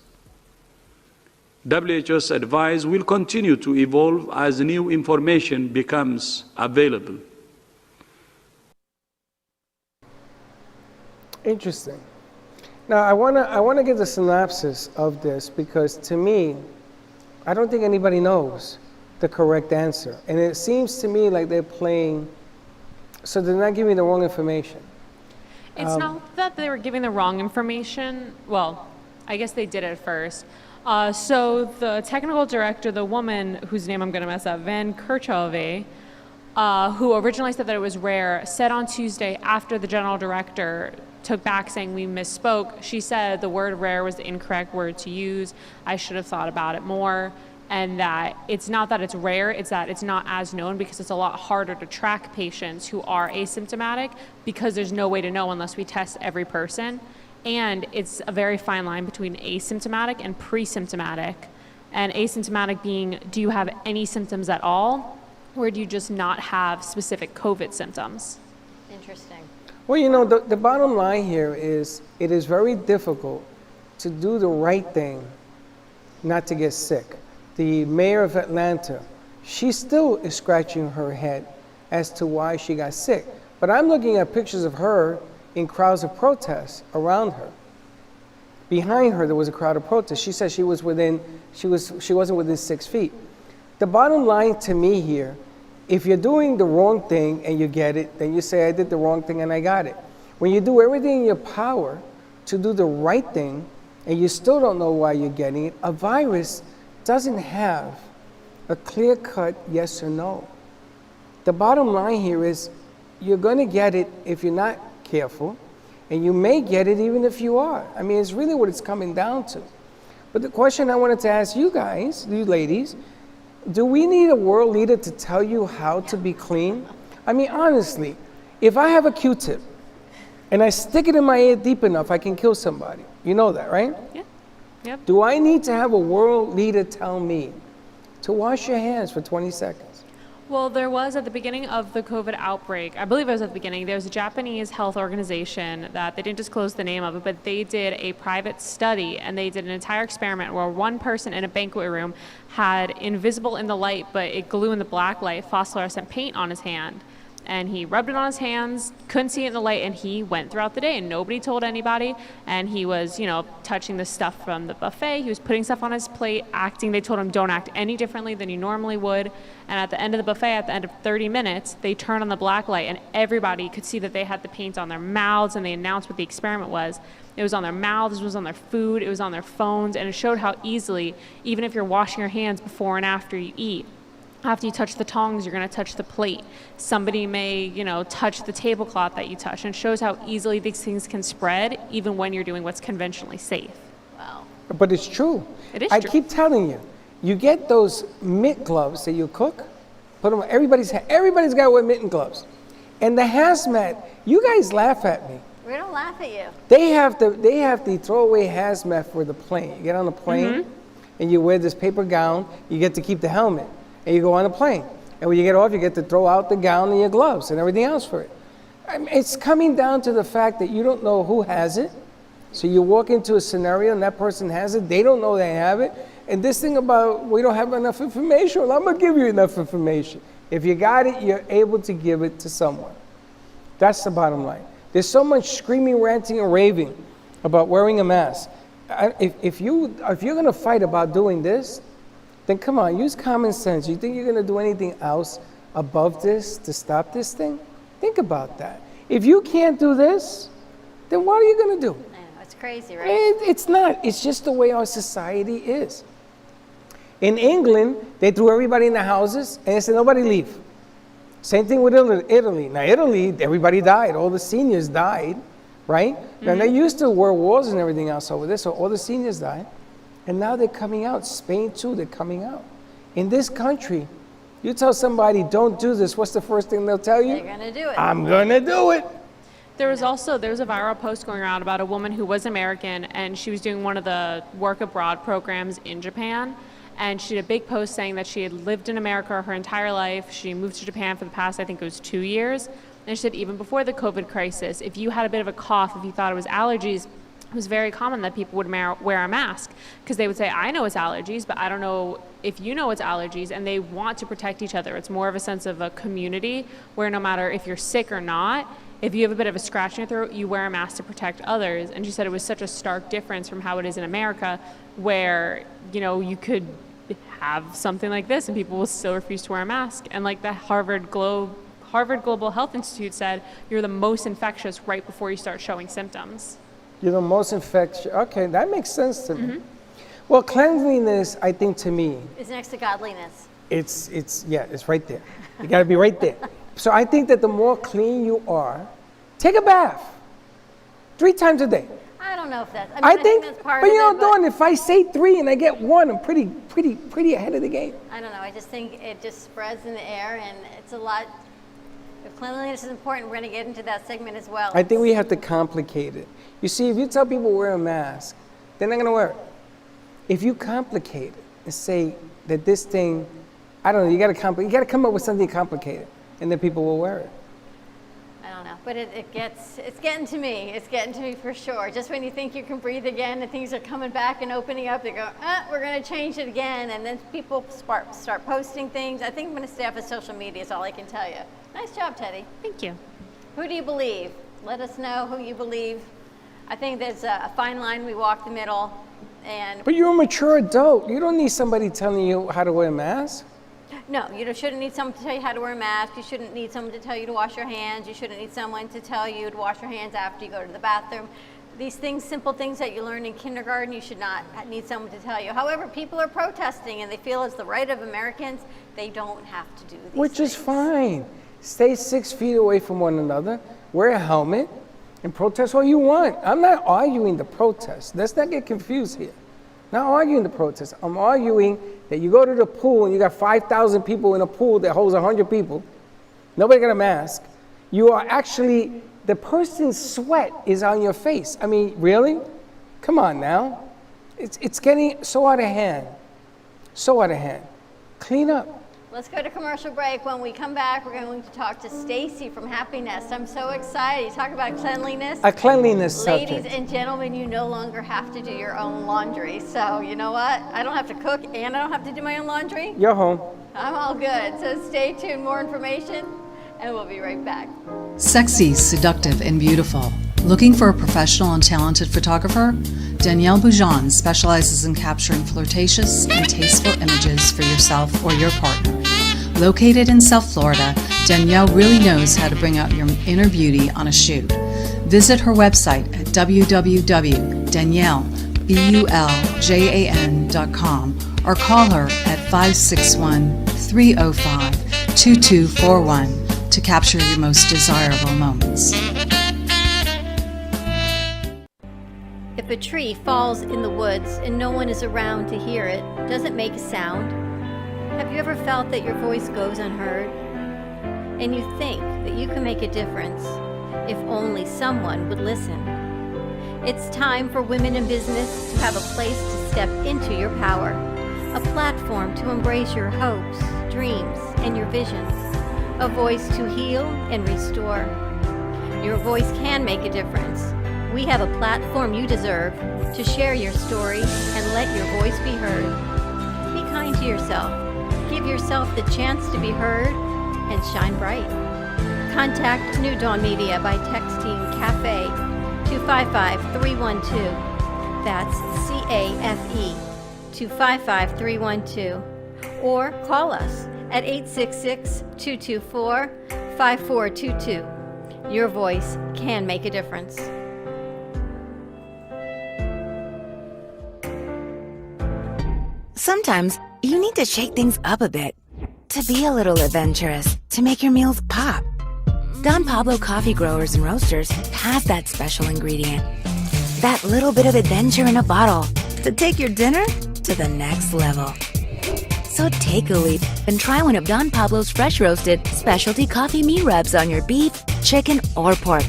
WHO's advice will continue to evolve as new information becomes available. Interesting. Now, I want to give the synopsis of this because to me, I don't think anybody knows the correct answer. And it seems to me like they're playing, so they're not giving the wrong information. It's not that they were giving the wrong information. Well, I guess they did at first. So the technical director, the woman whose name I'm going to mess up, Van Kerkhove, who originally said that it was rare, said on Tuesday after the general director took back saying we misspoke, she said the word rare was the incorrect word to use. I should have thought about it more. And that it's not that it's rare, it's that it's not as known because it's a lot harder to track patients who are asymptomatic because there's no way to know unless we test every person. And it's a very fine line between asymptomatic and pre-symptomatic. And asymptomatic being, do you have any symptoms at all? Or do you just not have specific COVID symptoms? Interesting. Well, you know, the bottom line here is it is very difficult to do the right thing not to get sick. The mayor of Atlanta, she still is scratching her head as to why she got sick. But I'm looking at pictures of her in crowds of protests around her. Behind her, there was a crowd of protests. She said she wasn't within 6 feet. The bottom line to me here, if you're doing the wrong thing and you get it, then you say, I did the wrong thing and I got it. When you do everything in your power to do the right thing and you still don't know why you're getting it, a virus doesn't have a clear-cut yes or no. The bottom line here is you're going to get it if you're not careful, and you may get it even if you are. I mean, it's really what it's coming down to. But the question I wanted to ask you guys, you ladies, do we need a world leader to tell you how to be clean? I mean, honestly, if I have a Q-tip and I stick it in my ear deep enough, I can kill somebody. You know that, right? Yeah. Yep. Do I need to have a world leader tell me to wash your hands for 20 seconds? Well, there was at the beginning of the COVID outbreak, I believe it was at the beginning, there was a Japanese health organization that they didn't disclose the name of it, but they did a private study and they did an entire experiment where one person in a banquet room had invisible in the light, but it glue in the black light, phosphorescent paint on his hand. And he rubbed it on his hands, couldn't see it in the light, and he went throughout the day and nobody told anybody. And he was, touching the stuff from the buffet. He was putting stuff on his plate, acting. They told him don't act any differently than you normally would. And at the end of the buffet, at the end of 30 minutes, they turned on the black light and everybody could see that they had the paint on their mouths, and they announced what the experiment was. It was on their mouths, it was on their food, it was on their phones, and it showed how easily, even if you're washing your hands before and after you eat, after you touch the tongs, you're going to touch the plate. Somebody may, touch the tablecloth that you touch, and it shows how easily these things can spread, even when you're doing what's conventionally safe. Wow. But it's true. It is I true. keep telling you, you get those mitt gloves that you cook, put them on, everybody's got to wear mitten gloves. And the hazmat, you guys laugh at me. We don't laugh at you. They have the throwaway hazmat for the plane. You get on the plane, and you wear this paper gown, you get to keep the helmet. And you go on a plane. And when you get off, you get to throw out the gown and your gloves and everything else for it. I mean, it's coming down to the fact that you don't know who has it. So you walk into a scenario and that person has it. They don't know they have it. And this thing about we don't have enough information, well, I'm going to give you enough information. If you got it, you're able to give it to someone. That's the bottom line. There's so much screaming, ranting, and raving about wearing a mask. If you're going to fight about doing this, then come on, use common sense. You think you're going to do anything else above this to stop this thing? Think about that. If you can't do this, then what are you going to do? I know, it's crazy, right? It's not. It's just the way our society is. In England, they threw everybody in the houses and they said, nobody leave. Same thing with Italy. Now, Italy, everybody died. All the seniors died, right? Now, they used to world wars and everything else over there, so all the seniors died. And now they're coming out. Spain, too, they're coming out. In this country, You tell somebody, don't do this, what's the first thing they'll tell you? They're going to do it. I'm going to do it. There was a viral post going around about a woman who was American, and she was doing one of the work abroad programs in Japan. And she did a big post saying that she had lived in America her entire life. She moved to Japan for the past, I think it was 2 years. And she said even before the COVID crisis, if you had a bit of a cough, if you thought it was allergies, it was very common that people would wear a mask, because they would say, I know it's allergies, but I don't know if you know it's allergies, and they want to protect each other. It's more of a sense of a community where no matter if you're sick or not, if you have a bit of a scratch in your throat, you wear a mask to protect others. And she said it was such a stark difference from how it is in America, where, you know, you could have something like this and people will still refuse to wear a mask. And like the Harvard Global Health Institute said, you're the most infectious right before you start showing symptoms. You're the most infectious. Okay, that makes sense to me. Well, cleanliness, I think, to me, Is next to godliness. it's right there. You got to be right there. So I think that the more clean you are, take a bath 3 times a day. I don't know if that's. I think that's part but of you know, it. Dawn, if I say 3 and I get 1, I'm pretty ahead of the game. I don't know. I just think it just spreads in the air, and it's a lot. If cleanliness is important, we're going to get into that segment as well. I think we have to complicate it. You see, if you tell people wear a mask, they're not going to wear it. If you complicate it and say that this thing, I don't know, you got to come up with something complicated, and then people will wear it. I don't know, but it's getting to me. It's getting to me for sure. Just when you think you can breathe again and things are coming back and opening up, they go, we're going to change it again. And then people start posting things. I think I'm going to stay off of social media is all I can tell you. Nice job, Teddy. Thank you. Who do you believe? Let us know who you believe. I think there's a fine line. We walk the middle. But you're a mature adult. You don't need somebody telling you how to wear a mask. No, you shouldn't need someone to tell you how to wear a mask. You shouldn't need someone to tell you to wash your hands. You shouldn't need someone to tell you to wash your hands after you go to the bathroom. These things, simple things that you learn in kindergarten, you should not need someone to tell you. However, people are protesting and they feel it's the right of Americans. They don't have to do these Which things. is fine. Stay 6 feet away from one another, wear a helmet, and protest all you want. I'm not arguing the protest. Let's not get confused here. Not arguing the protest. I'm arguing that you go to the pool and you got 5,000 people in a pool that holds 100 people. Nobody got a mask. You are actually, the person's sweat is on your face. I mean, really? Come on now. It's getting so out of hand. So out of hand. Clean up. Let's go to commercial break. When we come back, we're going to talk to Stacy from Happy Nest. I'm so excited. You talk about cleanliness. A cleanliness subject. Ladies and gentlemen, you no longer have to do your own laundry. So you know what? I don't have to cook and I don't have to do my own laundry. You're home. I'm all good. So stay tuned. More information, and we'll be right back. Sexy, seductive, and beautiful. Looking for a professional and talented photographer? Danielle Boujon specializes in capturing flirtatious and tasteful images for yourself or your partner. Located in South Florida, Danielle really knows how to bring out your inner beauty on a shoot. Visit her website at www.daniellebuljan.com or call her at 561-305-2241 to capture your most desirable moments. If a tree falls in the woods and no one is around to hear it, does it make a sound? Have you ever felt that your voice goes unheard? And you think that you can make a difference if only someone would listen. It's time for women in business to have a place to step into your power, a platform to embrace your hopes, dreams, and your visions, a voice to heal and restore. Your voice can make a difference. We have a platform you deserve to share your story and let your voice be heard. Be kind to yourself. Give yourself the chance to be heard and shine bright. Contact New Dawn Media by texting CAFE to 55312. That's CAFE to 55312. Or call us at 866-224-5422. Your voice can make a difference. Sometimes you need to shake things up a bit, to be a little adventurous, to make your meals pop. Don Pablo Coffee Growers and Roasters has that special ingredient. That little bit of adventure in a bottle to take your dinner to the next level. So take a leap and try one of Don Pablo's fresh roasted specialty coffee meat rubs on your beef, chicken, or pork.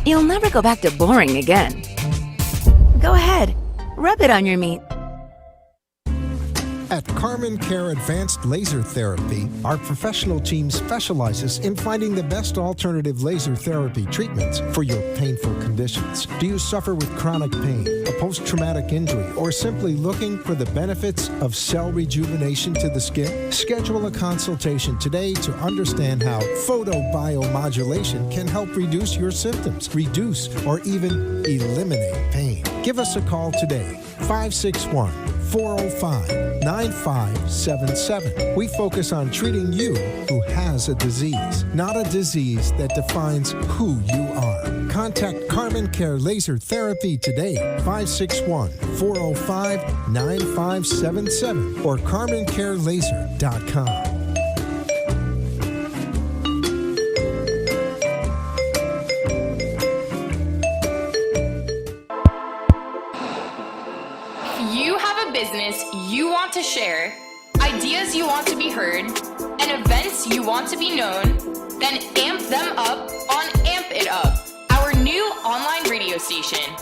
You'll never go back to boring again. Go ahead, rub it on your meat. At Carmen Care Advanced Laser Therapy, our professional team specializes in finding the best alternative laser therapy treatments for your painful conditions. Do you suffer with chronic pain, a post-traumatic injury, or simply looking for the benefits of cell rejuvenation to the skin? Schedule a consultation today to understand how photobiomodulation can help reduce your symptoms, reduce or even eliminate pain. Give us a call today, 561-405-9577. We focus on treating you who has a disease, not a disease that defines who you are. Contact Carmen Care Laser Therapy today, 561-405-9577 or CarmenCareLaser.com. You have a business you want to share, ideas you want to be heard, and events you want to be known, then amp them up on Amp It Up, our new online radio station.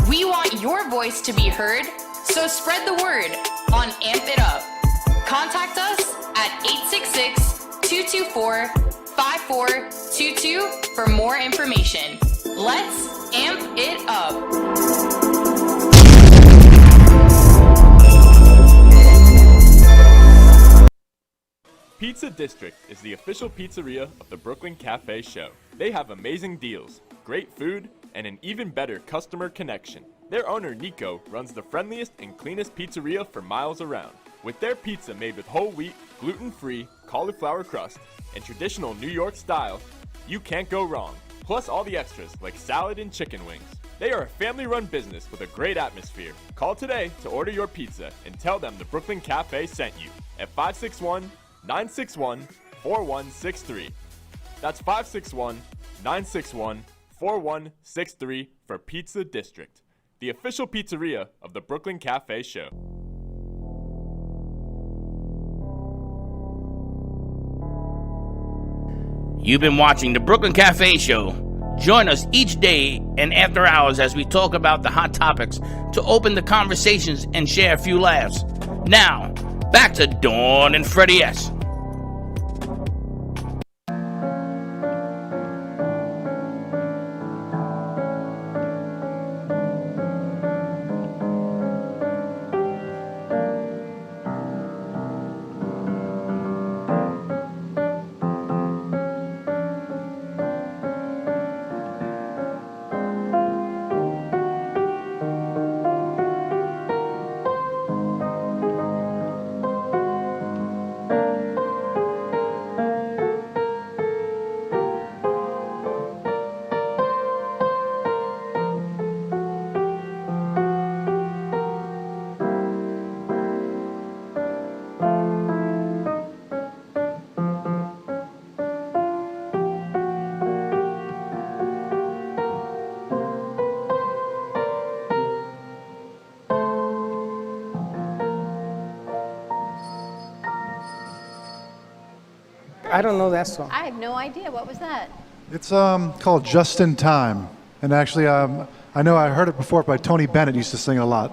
We want your voice to be heard, so spread the word on Amp It Up. Contact us at 866-224-5422 for more information. Let's amp it up. Pizza District is the official pizzeria of the Brooklyn Cafe Show. They have amazing deals, great food, and an even better customer connection. Their owner, Nico, runs the friendliest and cleanest pizzeria for miles around. With their pizza made with whole wheat, gluten-free, cauliflower crust, and traditional New York style, you can't go wrong. Plus all the extras like salad and chicken wings. They are a family-run business with a great atmosphere. Call today to order your pizza and tell them the Brooklyn Cafe sent you at 561-961-4163. That's 561-961-4163 for Pizza District, the official pizzeria of the Brooklyn Cafe Show. You've been watching the Brooklyn Cafe Show. Join us each day and after hours as we talk about the hot topics to open the conversations and share a few laughs. Now, back to Dawn and Freddie S. I don't know that song. I have no idea. What was that? It's called Just in Time. And actually, I know I heard it before, but Tony Bennett used to sing it a lot.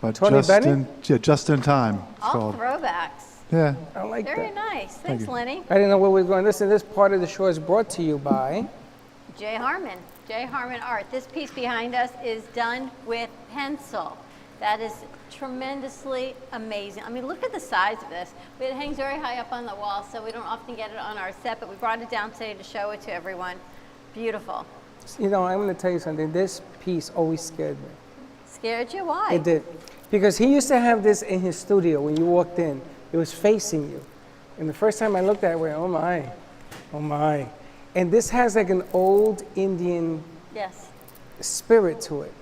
But Tony Bennett? Just in Time. It's All called. throwbacks. Yeah. I like Very that. nice. Thanks, you. Lenny. I didn't know where we were going. Listen, this part of the show is brought to you by Jay Harmon. Jay Harmon Art. This piece behind us is done with pencil. That is tremendously amazing. I mean, look at the size of this. It hangs very high up on the wall, so we don't often get it on our set, but we brought it down today to show it to everyone. Beautiful. You know, I'm going to tell you something. This piece always scared me. Scared you? Why? It did. Because he used to have this in his studio when you walked in. It was facing you. And the first time I looked at it, I went, oh my, oh my. And this has like an old Indian Yes. spirit to it.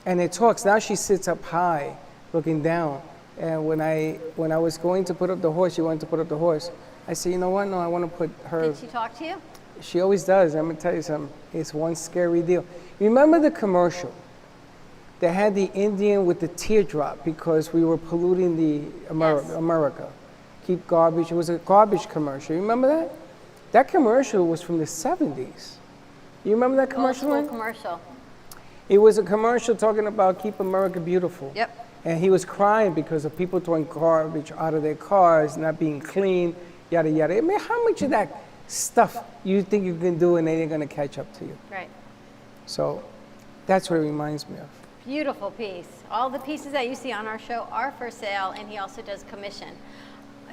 And it talks. Now she sits up high, looking down. And when I was going to put up the horse, she wanted to put up the horse. I said, you know what? No, I want to put her. Did she talk to you? She always does. I'm going to tell you something. It's one scary deal. Remember the commercial that had the Indian with the teardrop because we were polluting the America? keep garbage. It was a garbage commercial. You remember that? That commercial was from the 70s. You remember that commercial? Old school commercial. It was a commercial talking about keep America beautiful. Yep. And he was crying because of people throwing garbage out of their cars, not being clean, yada, yada. I mean, how much of that stuff you think you can do and they ain't gonna catch up to you? Right. So that's what it reminds me of. Beautiful piece. All the pieces that you see on our show are for sale, and he also does commission.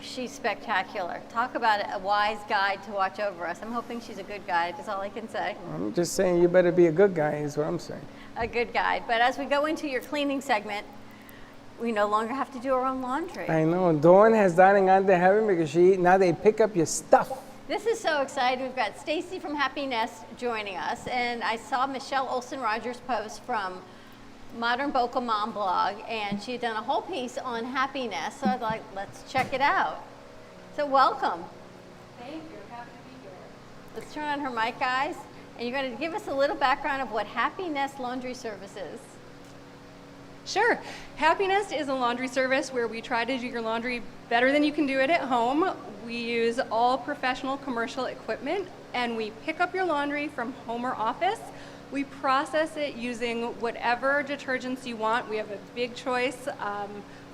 She's spectacular. Talk about a wise guide to watch over us. I'm hoping she's a good guide, is all I can say. I'm just saying you better be a good guy is what I'm saying. A good guide. But as we go into your cleaning segment, we no longer have to do our own laundry. I know. Dawn has dining on to heaven because now they pick up your stuff. This is so exciting. We've got Stacy from Happy Nest joining us, and I saw Michelle Olsen-Rogers' post from Modern Boca Mom blog, and she had done a whole piece on Happy Nest, so I was like, let's check it out. So welcome. Thank you. Happy to be here. Let's turn on her mic, guys, and you're going to give us a little background of what Happy Nest Laundry Service is. Sure. Happy Nest is a laundry service where we try to do your laundry better than you can do it at home. We use all professional commercial equipment, and we pick up your laundry from home or office. We process it using whatever detergents you want. We have a big choice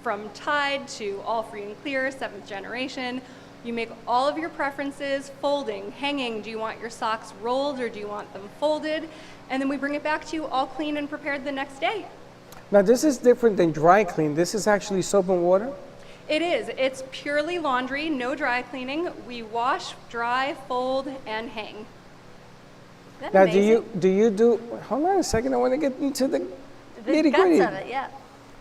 from Tide to All Free and Clear, 7th generation. You make all of your preferences, folding, hanging. Do you want your socks rolled or do you want them folded? And then we bring it back to you all clean and prepared the next day. Now this is different than dry clean. This is actually soap and water? It is. It's purely laundry, no dry cleaning. We wash, dry, fold, and hang. Now do you do, hold on a second, I want to get into the nitty gritty. Guts of it, yeah.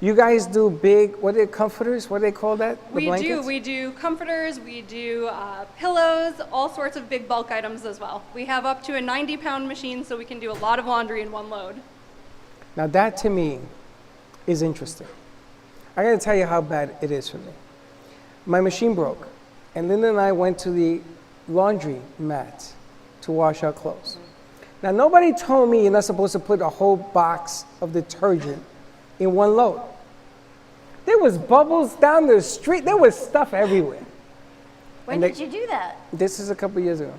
You guys do big, what are they, comforters? What do they call that? The We blankets? do. We do comforters, we do pillows, all sorts of big bulk items as well. We have up to a 90-pound machine, so we can do a lot of laundry in one load. Now that to me is interesting. I gotta tell you how bad it is for me. My machine broke, and Linda and I went to the laundry mat to wash our clothes. Now nobody told me you're not supposed to put a whole box of detergent in one load. There was bubbles down the street, there was stuff everywhere. When did you do that? This is a couple years ago.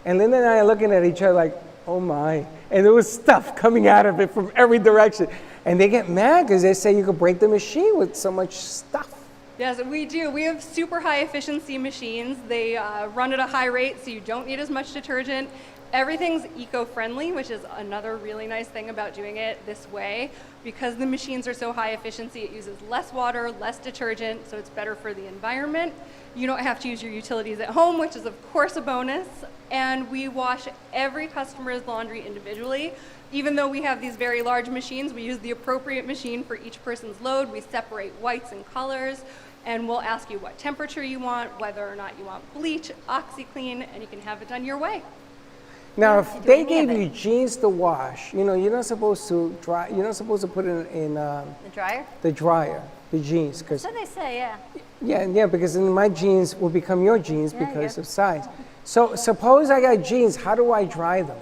And Linda and I are looking at each other like, oh my. And there was stuff coming out of it from every direction. And they get mad because they say you could break the machine with so much stuff. Yes, we do. We have super high efficiency machines. They run at a high rate, so you don't need as much detergent. Everything's eco-friendly, which is another really nice thing about doing it this way. Because the machines are so high efficiency, it uses less water, less detergent, so it's better for the environment. You don't have to use your utilities at home, which is of course a bonus. And we wash every customer's laundry individually. Even though we have these very large machines, we use the appropriate machine for each person's load. We separate whites and colors, and we'll ask you what temperature you want, whether or not you want bleach, OxiClean, and you can have it done your way. Now, if they gave you jeans to wash, you know, you're not supposed to dry. You're not supposed to put it in the dryer. The dryer, the jeans, because So they say, yeah. yeah, because then my jeans will become your jeans Yeah, because yeah. of size. So suppose I got jeans, how do I dry them?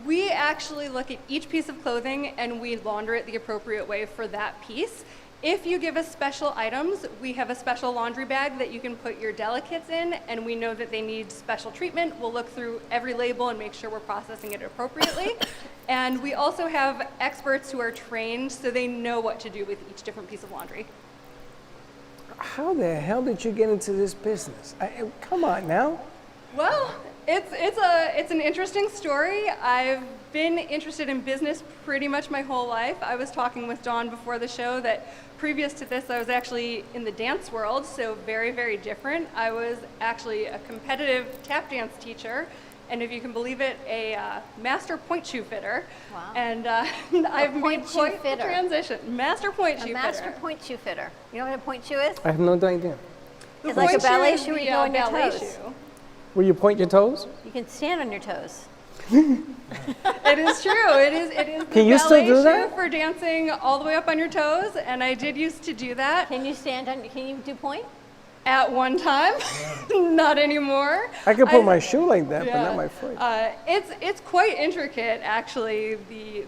We actually look at each piece of clothing and we launder it the appropriate way for that piece. If you give us special items, we have a special laundry bag that you can put your delicates in, and we know that they need special treatment. We'll look through every label and make sure we're processing it appropriately. And we also have experts who are trained so they know what to do with each different piece of laundry. How the hell did you get into this business? Come on now. Well, it's an interesting story. I've been interested in business pretty much my whole life. I was talking with Dawn before the show that previous to this, I was actually in the dance world, so very, very different. I was actually a competitive tap dance teacher, and if you can believe it, a master point shoe fitter. Wow. And I've made quite the transition. Master point shoe fitter. Master point shoe fitter. You know what a point shoe is? I have no idea. It's like a ballet shoe where the, you go on your ballet toes. shoe. Will you point your toes? You can stand on your toes. It is true. It is the Can you still ballet do shoe that? for dancing all the way up on your toes, and I did used to do that. Can you stand on? Can you do point? At one time, not anymore. I could put my shoe like that, but Yeah. not my foot. It's quite intricate, actually,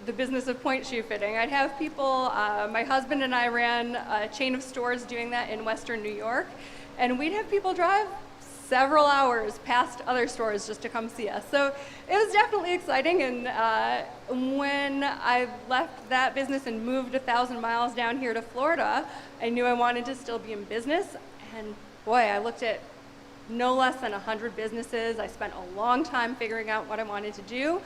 the business of point shoe fitting. I'd have people, my husband and I ran a chain of stores doing that in Western New York, and we'd have people drive several hours past other stores just to come see us. So it was definitely exciting, and when I left that business and moved 1,000 miles down here to Florida, I knew I wanted to still be in business, and boy, I looked at no less than 100 businesses. I spent a long time figuring out what I wanted to do,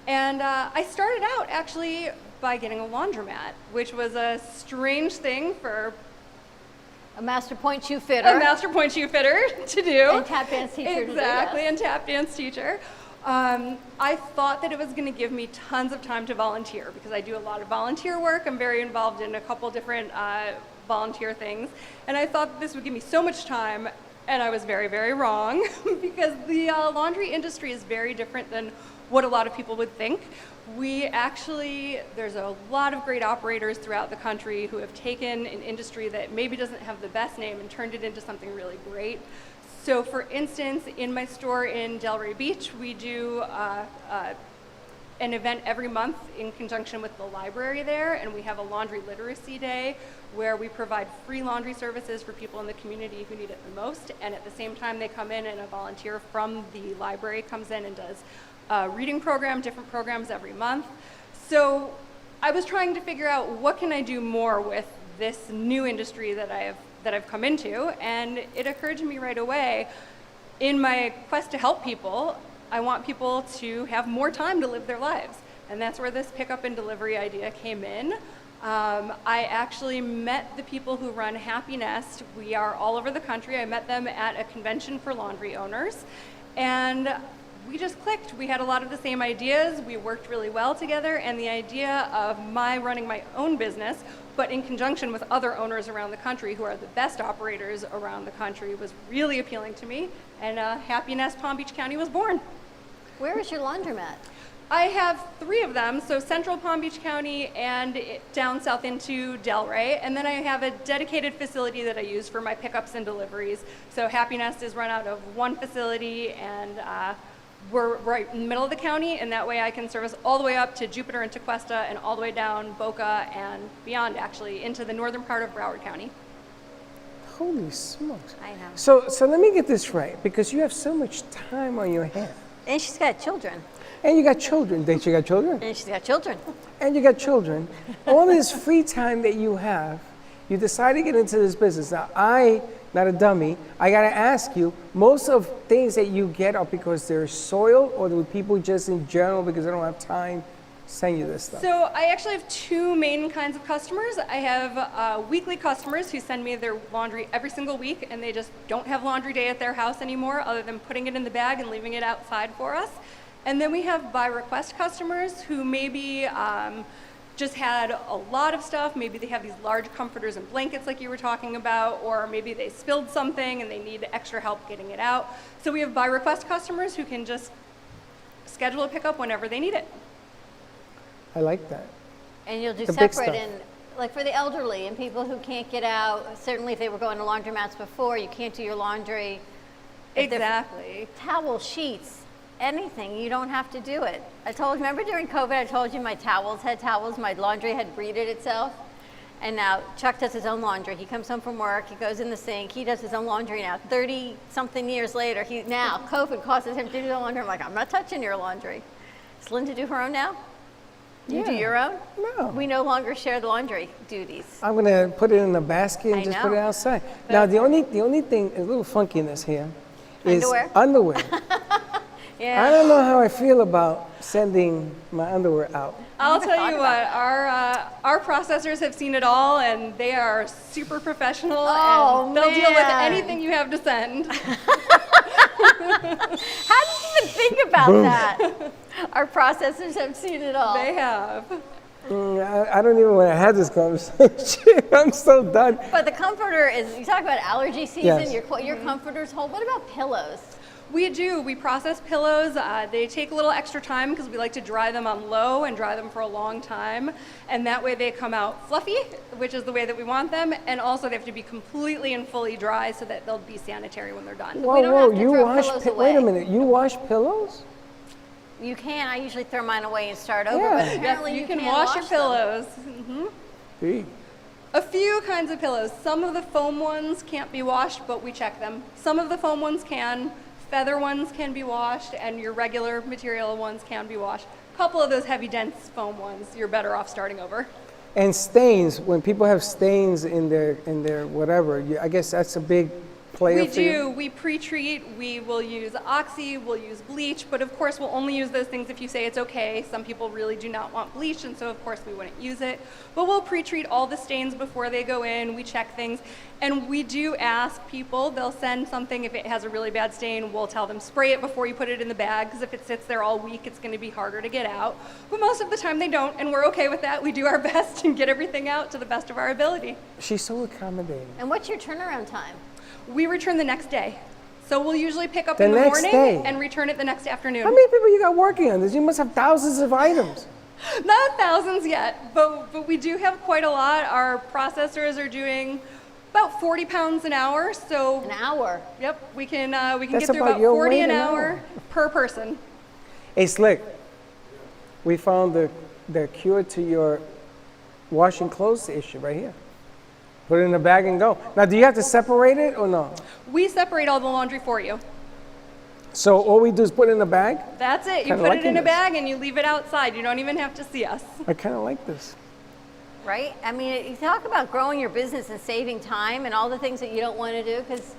and I started out actually by getting a laundromat, which was a strange thing for a master point shoe fitter. A master point shoe fitter to do. And tap dance teacher to do, Exactly, yes. and tap dance teacher. I thought that it was going to give me tons of time to volunteer because I do a lot of volunteer work. I'm very involved in a couple different volunteer things. And I thought that this would give me so much time, and I was very, very wrong because the laundry industry is very different than what a lot of people would think. There's a lot of great operators throughout the country who have taken an industry that maybe doesn't have the best name and turned it into something really great. So for instance, in my store in Delray Beach, we do an event every month in conjunction with the library there, and we have a laundry literacy day where we provide free laundry services for people in the community who need it the most, and at the same time they come in and a volunteer from the library comes in and does a reading program, different programs every month. So I was trying to figure out what can I do more with this new industry that I've come into, and it occurred to me right away, in my quest to help people, I want people to have more time to live their lives, and that's where this pickup and delivery idea came in. I actually met the people who run Happy Nest. We are all over the country. I met them at a convention for laundry owners, and we just clicked. We had a lot of the same ideas. We worked really well together, and the idea of my running my own business, but in conjunction with other owners around the country who are the best operators around the country, was really appealing to me, and Happy Nest Palm Beach County was born. Where is your laundromat? I have 3 of them, so central Palm Beach County and down south into Delray, and then I have a dedicated facility that I use for my pickups and deliveries. So Happy Nest is run out of one facility, and we're right in the middle of the county, and that way I can service all the way up to Jupiter and Tequesta and all the way down Boca and beyond, actually, into the northern part of Broward County. Holy smokes. I know. So let me get this right, because you have so much time on your hands. And she's got children. And you got children. Don't you got children? And she's got children. And you got children. All this free time that you have, you decide to get into this business. Now, not a dummy, I gotta ask you, most of things that you get are because they're soiled, or do people just in general, because they don't have time, send you this stuff? So I actually have 2 main kinds of customers. I have weekly customers who send me their laundry every single week, and they just don't have laundry day at their house anymore other than putting it in the bag and leaving it outside for us. And then we have by request customers who maybe just had a lot of stuff. Maybe they have these large comforters and blankets like you were talking about, or maybe they spilled something and they need extra help getting it out. So we have by request customers who can just schedule a pickup whenever they need it. I like that. And you'll do The big separate stuff. like for the elderly and people who can't get out. Certainly if they were going to laundromats before, you can't do your laundry. If they're Exactly. Towel, sheets, anything, you don't have to do it. Remember during COVID, I told you my my laundry had breeded itself. And now Chuck does his own laundry. He comes home from work, he goes in the sink, he does his own laundry now. 30 something years later, COVID causes him to do his own laundry. I'm like, I'm not touching your laundry. Is Linda do her own now? You do Yeah. your own? No. We no longer share the laundry duties. I'm gonna put it in a basket and I just know. put it outside. Now, the only thing, a little funkiness here, is Underwear? underwear. Yeah. I don't know how I feel about sending my underwear out. I'll tell you what, our processors have seen it all, and they are super professional, and they'll deal with man. anything you have to send. How did you even think about Boom. that? Our processors have seen it all. They have. I don't even want to have this conversation. I'm so done. But the comforter is, you talk about allergy season, Yes. your comforter's whole. What about pillows? We do. We process pillows. They take a little extra time because we like to dry them on low and dry them for a long time. And that way they come out fluffy, which is the way that we want them. And also they have to be completely and fully dry so that they'll be sanitary when they're done. Whoa, you wash, wait a minute, you wash pillows? You can. I usually throw mine away and start over, Yeah. but apparently you can can't wash your them. pillows. Gee. A few kinds of pillows. Some of the foam ones can't be washed, but we check them. Some of the foam ones can. Feather ones can be washed, and your regular material ones can be washed. A couple of those heavy, dense foam ones, you're better off starting over. And stains, when people have stains in their whatever, I guess that's a big player We for you? do. We pre-treat. We will use Oxy. We'll use bleach. But of course, we'll only use those things if you say it's okay. Some people really do not want bleach, and so of course we wouldn't use it. But we'll pre-treat all the stains before they go in. We check things. And we do ask people, they'll send something, if it has a really bad stain, we'll tell them spray it before you put it in the bag, because if it sits there all week, it's going to be harder to get out. But most of the time they don't, and we're okay with that. We do our best and get everything out to the best of our ability. She's so accommodating. And what's your turnaround time? We return the next day. So we'll usually pick up The in the next morning day? and return it the next afternoon. How many people you got working on this? You must have thousands of items. Not thousands yet, but we do have quite a lot. Our processors are doing about 40 pounds an hour. So an hour? Yep, we can That's get through about about your 40 weight an an hour hour. per person. Hey, Slick, we found the cure to your washing clothes issue right here. Put it in a bag and go. Now, do you have to separate it or no? We separate all the laundry for you. So all we do is put it in a bag? That's it. You Kinda put it liking in a this. bag and you leave it outside. You don't even have to see us. I kind of like this. Right? I mean, you talk about growing your business and saving time and all the things that you don't want to do, because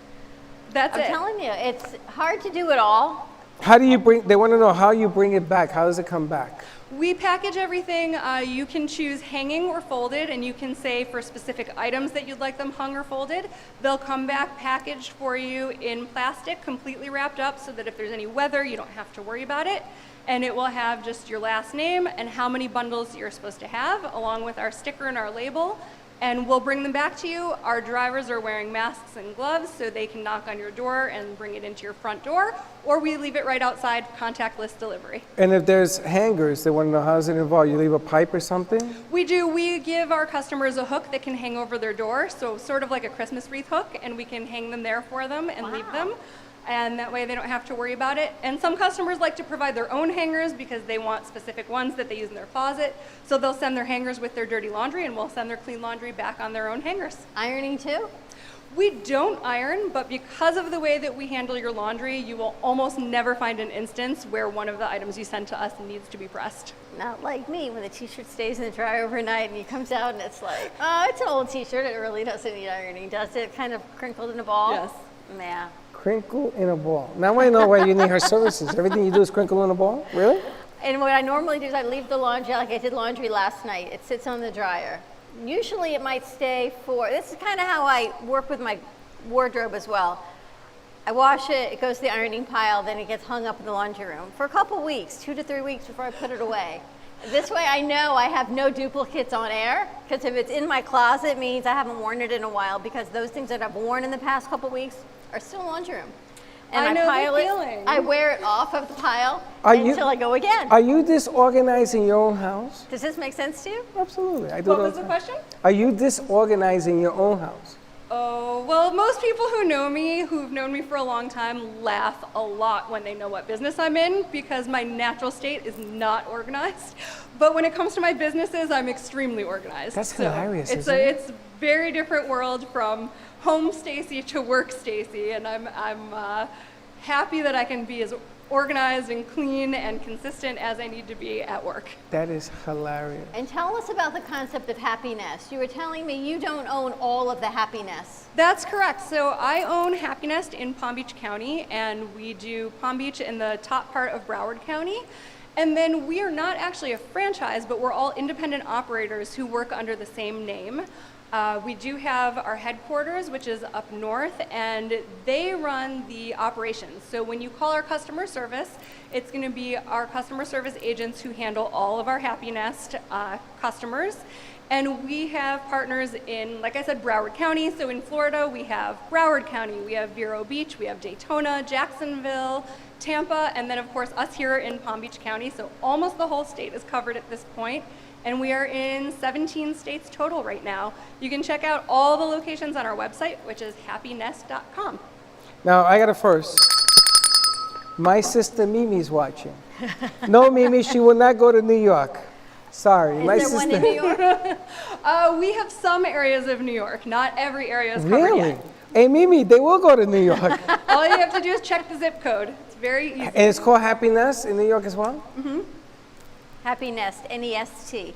I'm telling you, it's hard to do it all. How do you they want to know how you bring it back. How does it come back? We package everything. You can choose hanging or folded, and you can say for specific items that you'd like them hung or folded. They'll come back packaged for you in plastic, completely wrapped up, so that if there's any weather, you don't have to worry about it. And it will have just your last name and how many bundles you're supposed to have, along with our sticker and our label. And we'll bring them back to you. Our drivers are wearing masks and gloves, so they can knock on your door and bring it into your front door, or we leave it right outside, contactless delivery. And if there's hangers, they want to know how does it involve? You leave a pipe or something? We do. We give our customers a hook that can hang over their door, so sort of like a Christmas wreath hook, and we can hang them there for them and leave them. And that way they don't have to worry about it. And some customers like to provide their own hangers because they want specific ones that they use in their closet. So they'll send their hangers with their dirty laundry, and we'll send their clean laundry back on their own hangers. Ironing too? We don't iron, but because of the way that we handle your laundry, you will almost never find an instance where one of the items you send to us needs to be pressed. Not like me, when the t-shirt stays in the dryer overnight and it comes out and it's like, oh, it's an old t-shirt. It really doesn't need ironing, does it? Kind of crinkled in a ball? Yes. Yeah. Crinkle in a ball. Now I know why you need her services. Everything you do is crinkle in a ball? Really? And what I normally do is I leave the laundry, like I did laundry last night. It sits on the dryer. Usually it might stay for, this is kind of how I work with my wardrobe as well. I wash it, it goes to the ironing pile, then it gets hung up in the laundry room for a couple weeks, 2 to 3 weeks before I put it away. This way I know I have no duplicates on air, because if it's in my closet, it means I haven't worn it in a while, because those things that I've worn in the past couple weeks are still in the laundry room. And I know the pile it, feeling. I wear it off of the pile Are you- until I go again. Are you disorganized in your own house? Does this make sense to you? Absolutely. I do What it all was the time. question? Are you disorganized in your own house? Oh, well, most people who know me, who've known me for a long time, laugh a lot when they know what business I'm in, because my natural state is not organized. But when it comes to my businesses, I'm extremely organized. That's hilarious, It's isn't it? It's a very different world from home Stacy to work Stacy, and I'm happy that I can be as organized and clean and consistent as I need to be at work. That is hilarious. And tell us about the concept of Happy Nest. You were telling me you don't own all of the Happy Nests. That's correct. So I own Happy Nest in Palm Beach County, and we do Palm Beach in the top part of Broward County. And then we are not actually a franchise, but we're all independent operators who work under the same name. We do have our headquarters, which is up north, and they run the operations. So when you call our customer service, it's going to be our customer service agents who handle all of our Happy Nest customers. And we have partners in, like I said, Broward County. So in Florida, we have Broward County, we have Vero Beach, we have Daytona, Jacksonville, Tampa, and then of course us here in Palm Beach County. So almost the whole state is covered at this point. And we are in 17 states total right now. You can check out all the locations on our website, which is happynest.com. Now, I got to first. My sister Mimi's watching. No, Mimi, she will not go to New York. Sorry, Is my there one sister. in New York? We have some areas of New York. Not every area is covered Really? yet. Hey, Mimi, they will go to New York. And All you have to do is check the zip code. It's very easy. it's called Happy Nest in New York as well? Mm-hmm. Happy Nest, N-E-S-T.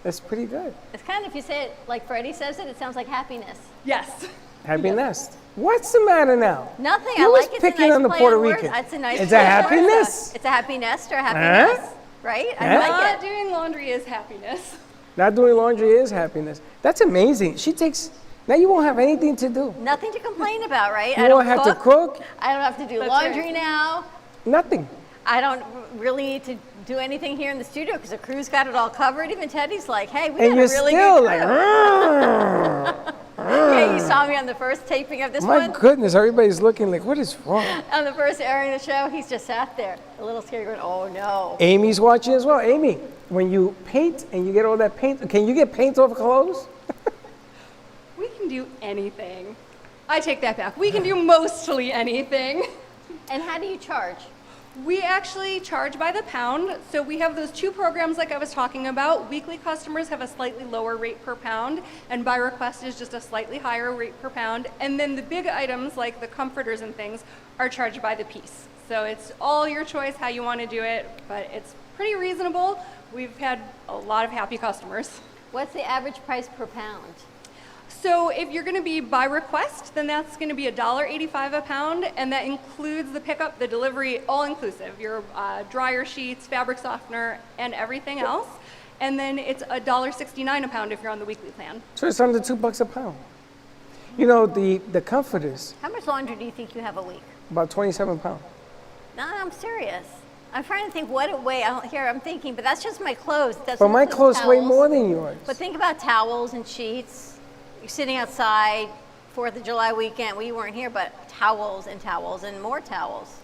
That's pretty good. It's kind of, if you say it like Freddie says it, it sounds like happiness. Yes. Happy Nest. What's the matter now? Nothing. You I was like it. It's a picking nice on the play Puerto on words. Rican. It's a nice It's play a on happy words. nest. It's a happy nest or a happy Huh? nest, right? I Huh? like it. Doing laundry is happiness. Not doing laundry is happiness. That's amazing. She takes, now you won't have anything to do. Nothing to complain about, right? You I won't don't have to cook, I don't have to do That's laundry right. now. nothing. I don't really need to do anything here in the studio because the crew's got it all covered. Even Teddy's like, hey, we And got you're a really still good like, crew. Yeah, you saw me on the first taping of this my one. goodness, everybody's looking like, what is wrong? On the first airing of the show, he's just sat there, a little scared, going, oh no. Amy's watching as well. Amy, when you paint and you get all that paint, can you get paint off clothes? We can do anything. I take that back. We can do mostly anything. And how do you charge? We actually charge by the pound. So we have those two programs like I was talking about. Weekly customers have a slightly lower rate per pound, and by request is just a slightly higher rate per pound. And then the big items like the comforters and things are charged by the piece. So it's all your choice how you want to do it, but it's pretty reasonable. We've had a lot of happy customers. What's the average price per pound? So if you're going to be by request, then that's going to be $1.85 a pound, and that includes the pickup, the delivery, all inclusive, your dryer sheets, fabric softener, and everything else. And then it's $1.69 a pound if you're on the weekly plan. So it's under $2 a pound. You know, the comforters, How much laundry do you think you have a week? about 27 pounds. No, I'm serious. I'm trying to think what it weighs. I'm thinking, but that's just my clothes. It doesn't But my include clothes weigh towels. more than yours. But think about towels and sheets. You're sitting outside, 4th of July weekend. We weren't here, but towels and more towels.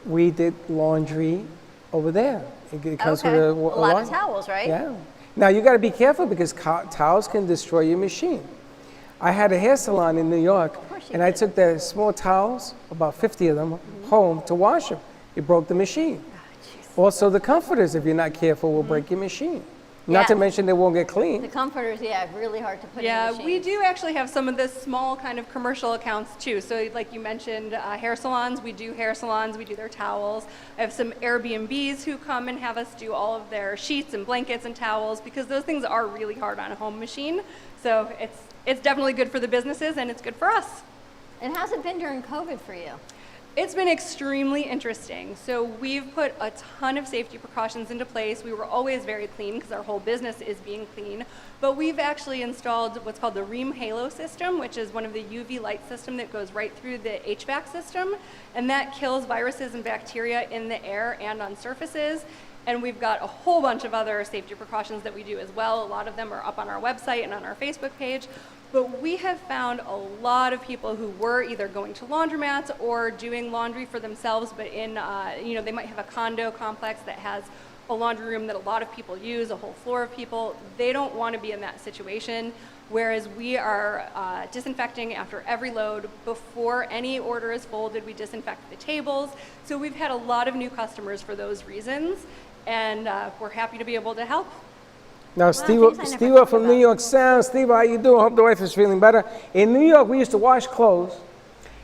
We did laundry over there. It comes Okay. with A lot of laundry. towels, right? Yeah. Now you got to be careful because towels can destroy your machine. I had a hair salon in New York, and I took the small towels, about 50 of them, Mm-hmm. home to wash them. It broke the machine. Also, the comforters, if you're not careful, will break your machine. Not to Yeah. mention they won't get clean. The comforters, yeah, really hard to put Yeah, in the we machine. do actually have some of the small kind of commercial accounts too. So like you mentioned, hair salons, we do hair salons, we do their towels. I have some Airbnbs who come and have us do all of their sheets and blankets and towels because those things are really hard on a home machine. So it's definitely good for the businesses and it's good for us. And how's it been during COVID for you? It's been extremely interesting. So we've put a ton of safety precautions into place. We were always very clean because our whole business is being clean. But we've actually installed what's called the Rheem Halo system, which is one of the UV light system that goes right through the HVAC system. And that kills viruses and bacteria in the air and on surfaces. And we've got a whole bunch of other safety precautions that we do as well. A lot of them are up on our website and on our Facebook page. But we have found a lot of people who were either going to laundromats or doing laundry for themselves, but in, they might have a condo complex that has a laundry room that a lot of people use, a whole floor of people. They don't want to be in that situation, whereas we are disinfecting after every load. Before any order is folded, we disinfect the tables. So we've had a lot of new customers for those reasons, and we're happy to be able to help. Now, Steve from New York Sound. Steve, how you doing? Hope the wife is feeling better. In New York, we used to wash clothes,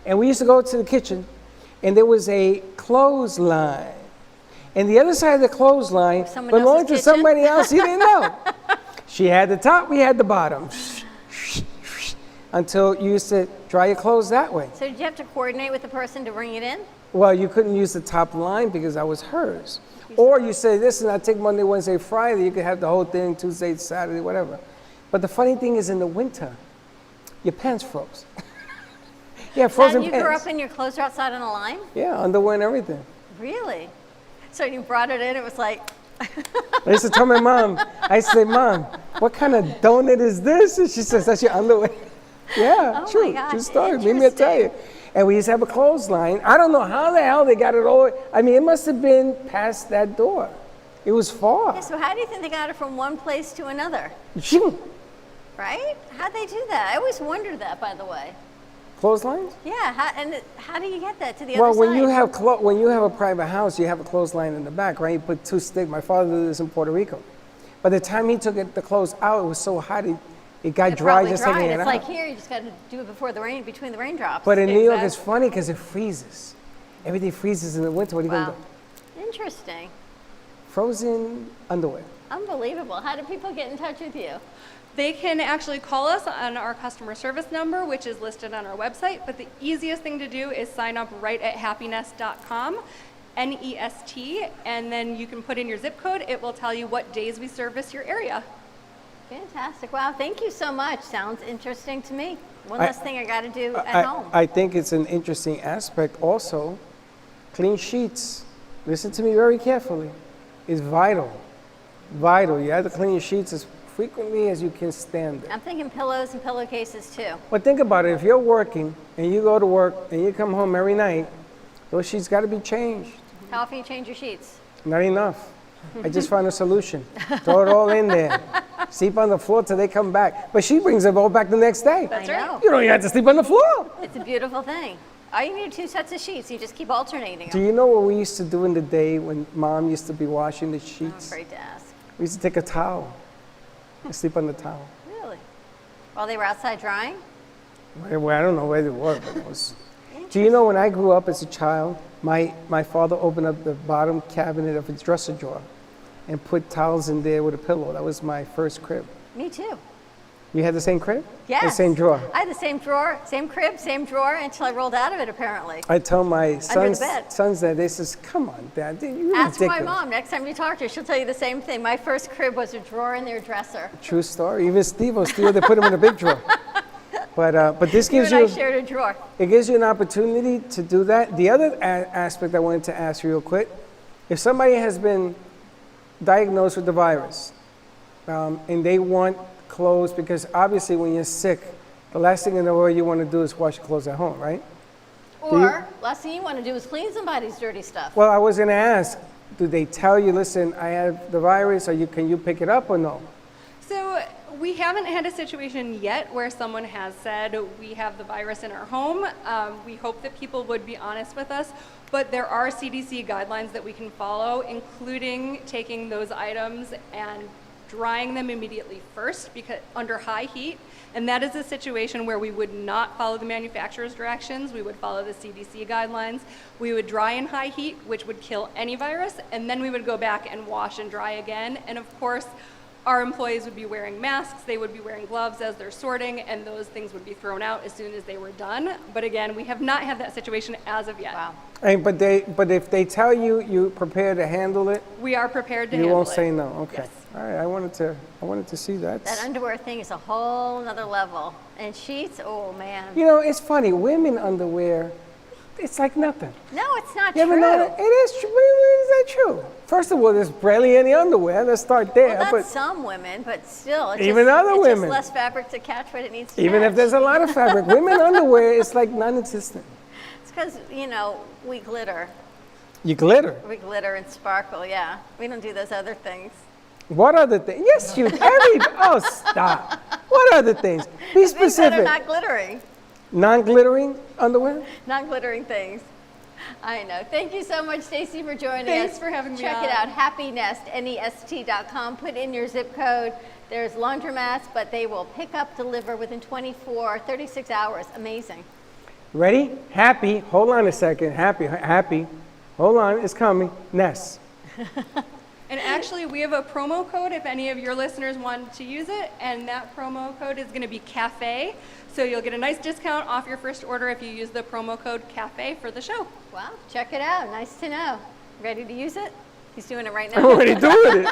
and we used to go to the kitchen, and there was a clothesline. And the other side of the clothesline belonged to somebody else you didn't know. She had the top, we had the bottom. Until you used to dry your clothes that way. So did you have to coordinate with the person to bring it in? Well, you couldn't use the top line because that was hers. Or you say, listen, I take Monday, Wednesday, Friday. You could have the whole thing, Tuesday, Saturday, whatever. But the funny thing is in the winter, your pants froze. Yeah, frozen And you pants. grew up and your clothes are outside on a line? Yeah, underwear and everything. Really? So you brought it in, it was like... I used to tell my mom, I used to say, Mom, what kind of donut is this? And she says, that's your underwear. Yeah, Oh true. my gosh, True story. Maybe I'll tell you. And we used to have a clothesline. I don't know how the hell they got it all. I mean, it must have been past that door. It was far. Yeah, so how do you think they got it from one place to another? Right? How'd they do that? I always wondered that, by the way. Clotheslines? Yeah, how do you get that to the Well, other when side? you have a private house, you have a clothesline in the back, right? You put two sticks. My father did this in Puerto Rico. By the time he took the clothes out, it was so hot, it got It dry probably just dried. taking it It's out. like here, you just got to do it before the rain, between the raindrops. But in New York, it's funny because it freezes. Everything freezes in the winter. What are you going to do? Interesting. Frozen underwear. Unbelievable. How do people get in touch with you? They can actually call us on our customer service number, which is listed on our website, but the easiest thing to do is sign up right at happynest.com, N-E-S-T, and then you can put in your zip code. It will tell you what days we service your area. Fantastic. Wow, thank you so much. Sounds interesting to me. One less thing I got to do at home. I think it's an interesting aspect also. Clean sheets, listen to me very carefully, is vital. Vital. You have to clean your sheets as frequently as you can stand it. I'm thinking pillows and pillowcases too. But think about it. If you're working and you go to work and you come home every night, those sheets got to be changed. How often you change your sheets? Not enough. I just found a solution. Throw it all in there. Sleep on the floor till they come back. But she brings them all back the next day. That's right. You don't even have to sleep on the floor. It's a beautiful thing. All you need are 2 sets of sheets. You just keep alternating Do them. you know what we used to do in the day when Mom used to be washing the I'm sheets? afraid to ask. We used to take a towel and sleep on the towel. Really? While they were outside drying? Well, I don't know where they were, but it was. Do you know when I grew up as a child, my father opened up the bottom cabinet of his dresser drawer and put towels in there with a pillow. That was my first crib. Me too. You had the same crib? Yes. The same drawer? I had the same drawer, same crib, same drawer until I rolled out of it apparently. I tell my Under the bed. sons that, they says, come on, Dad, you're Ask my ridiculous. mom. Next time you talk to her, she'll tell you the same thing. My first crib was a drawer in their dresser. True story. Even Steve, they put him in a big drawer. But this gives you you, and I shared a drawer. it gives you an opportunity to do that. The other aspect I wanted to ask you real quick, if somebody has been diagnosed with the virus and they want clothes, because obviously when you're sick, the last thing in the world you want to do is wash your clothes at home, right? Or last thing you want to do is clean somebody's dirty stuff. Well, I was going to ask, do they tell you, listen, I have the virus, or can you pick it up or no? So we haven't had a situation yet where someone has said we have the virus in our home. We hope that people would be honest with us, but there are CDC guidelines that we can follow, including taking those items and drying them immediately first because under high heat. And that is a situation where we would not follow the manufacturer's directions. We would follow the CDC guidelines. We would dry in high heat, which would kill any virus, and then we would go back and wash and dry again. And of course, our employees would be wearing masks, they would be wearing gloves as they're sorting, and those things would be thrown out as soon as they were done. But again, we have not had that situation as of yet. Wow. But if they tell you you're prepared to handle it, We are prepared to you handle won't it. say no. Okay. All right. I wanted to see that. That underwear thing is a whole nother level. And sheets, oh man. You know, it's funny. Women underwear, it's like nothing. No, it's not You true. ever know that? It is true. Is that true? First of all, there's barely any underwear. Let's start there. Well, but that's some women, but still, it's Even just, other it's women. just less fabric to catch what it needs to even catch. if there's a lot of fabric, women underwear is like non-existent. It's because, you know, we glitter. You glitter. We glitter and sparkle, yeah. We don't do those other things. What other things? Yes, you. Oh, stop. What other things? Be Things that are specific. not glittering. Non-glittering underwear? Not glittering things. I know. Thank you so much, Stacy, for joining us. Thanks for having me Check on. it out, happynest, NEST.com. Put in your zip code. There's laundromats, but they will pick up, deliver within 24, 36 hours. Amazing. Ready? Happy. Hold on a second. Happy. Hold on. It's coming. Ness. And actually, we have a promo code if any of your listeners want to use it, and that promo code is going to be CAFE. So you'll get a nice discount off your first order if you use the promo code CAFE for the show. Wow, check it out. Nice to know. Ready to use it? He's doing it right now. I'm already doing it.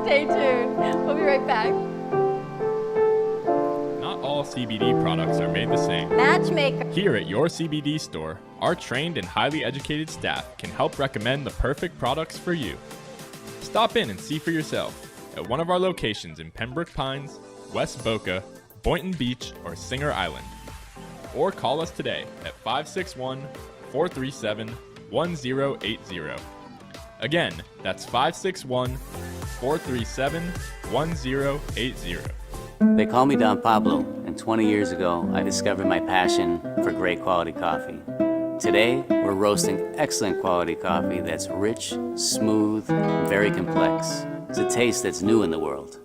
Stay tuned. We'll be right back. Not all CBD products are made the same. Matchmaker. Here at your CBD store, our trained and highly educated staff can help recommend the perfect products for you. Stop in and see for yourself at one of our locations in Pembroke Pines, West Boca, Boynton Beach, or Singer Island. Or call us today at 561-437-1080. Again, that's 561-437-1080. They call me Don Pablo, and 20 years ago, I discovered my passion for great quality coffee. Today, we're roasting excellent quality coffee that's rich, smooth, and very complex. is a taste that's new in the world.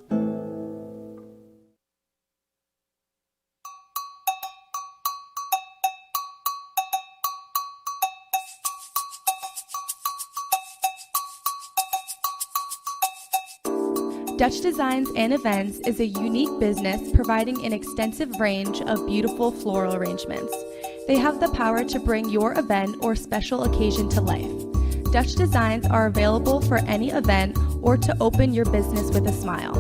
Dutch Designs and Events is a unique business providing an extensive range of beautiful floral arrangements. They have the power to bring your event or special occasion to life. Dutch Designs are available for any event or to open your business with a smile.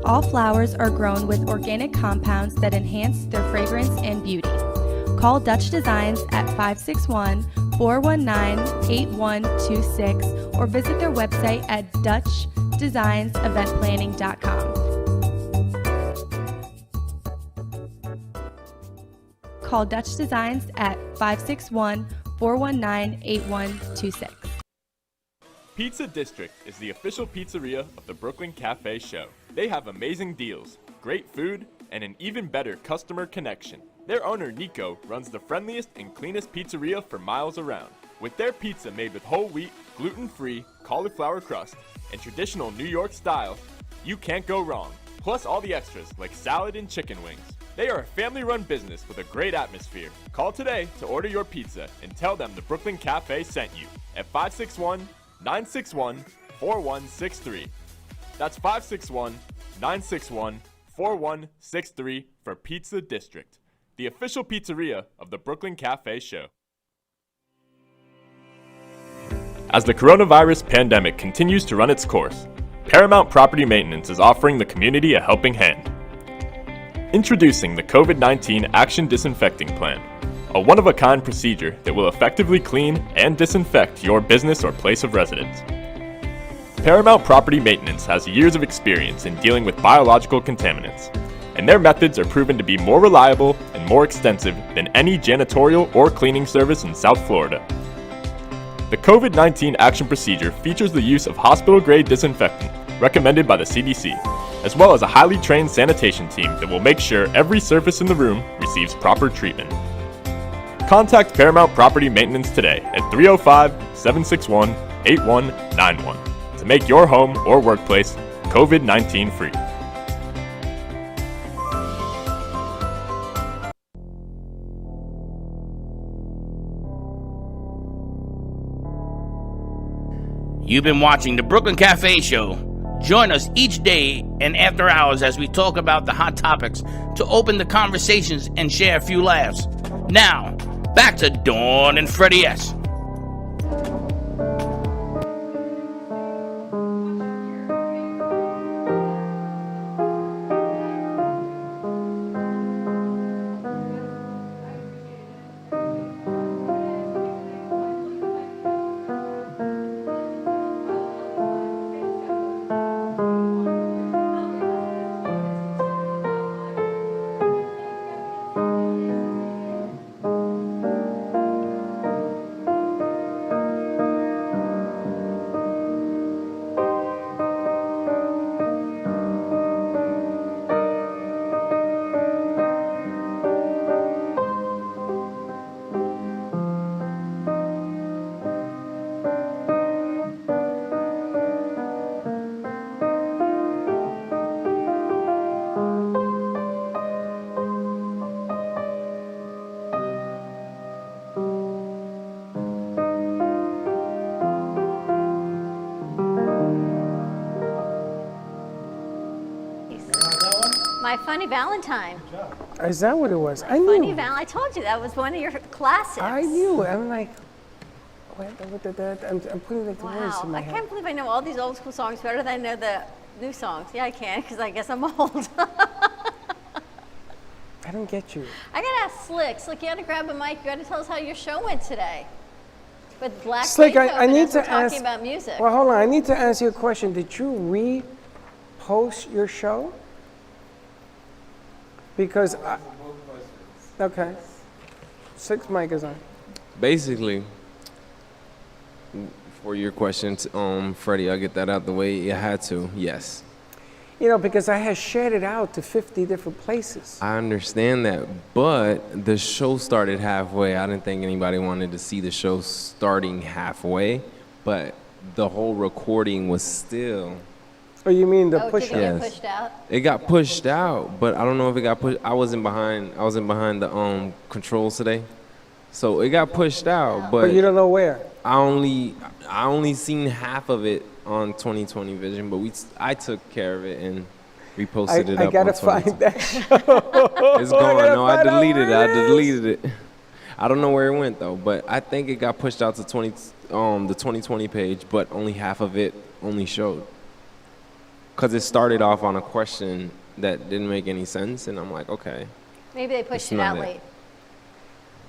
All flowers are grown with organic compounds that enhance their fragrance and beauty. Call Dutch Designs at 561-419-8126 or visit their website at DutchDesignsEventPlanning.com. Call Dutch Designs at 561-419-8126. Pizza District is the official pizzeria of the Brooklyn Cafe Show. They have amazing deals, great food, and an even better customer connection. Their owner, Nico, runs the friendliest and cleanest pizzeria for miles around. With their pizza made with whole wheat, gluten-free, cauliflower crust, and traditional New York style, you can't go wrong. Plus all the extras like salad and chicken wings. They are a family-run business with a great atmosphere. Call today to order your pizza and tell them the Brooklyn Cafe sent you at 561-961-4163. That's 561-961-4163 for Pizza District, the official pizzeria of the Brooklyn Cafe Show. As the coronavirus pandemic continues to run its course, Paramount Property Maintenance is offering the community a helping hand. Introducing the COVID-19 Action Disinfecting Plan, a one-of-a-kind procedure that will effectively clean and disinfect your business or place of residence. Paramount Property Maintenance has years of experience in dealing with biological contaminants, and their methods are proven to be more reliable and more extensive than any janitorial or cleaning service in South Florida. The COVID-19 Action Procedure features the use of hospital-grade disinfectant recommended by the CDC, as well as a highly trained sanitation team that will make sure every surface in the room receives proper treatment. Contact Paramount Property Maintenance today at 305-761-8191 to make your home or workplace COVID-19 free. You've been watching the Brooklyn Cafe Show. Join us each day and after hours as we talk about the hot topics to open the conversations and share a few laughs. Now, back to Dawn and Freddie S. My Funny Valentine. Is that what it was? I Funny knew. I told you that was one of your classics. I knew. I'm like, I'm putting like the words in my I head. can't believe I know all these old school songs better than I know the new songs. Yeah, I can, because I guess I'm old. I don't get you. I gotta ask Slick. Slick, you gotta grab a mic. You gotta tell us how your show went today. With Black Slick, Beethoven, I need as we're to talking ask. about music. Well, hold on. I need to ask you a question. Did you repost your show? Because okay, Slick's mic is on. Basically, for your question, Freddie, I'll get that out the way. You had to, yes. You know, because I had shared it out to 50 different places. I understand that, but the show started halfway. I didn't think anybody wanted to see the show starting halfway, but the whole recording was still Oh, you mean the Oh, push did it out? get pushed out? It got pushed out, but I don't know if it got pushed. I wasn't behind the controls today, so it got pushed out. But you don't know where. I only seen half of it on 2020 Vision, but I took care of it and reposted it up. I gotta on 2020. find that show. It's gone. No, I deleted it. I deleted it. I don't know where it went though, but I think it got pushed out to the 2020 page, but only half of it only showed. Cause it started off on a question that didn't make any sense, and I'm like, okay. Maybe they pushed It's it not out it. late.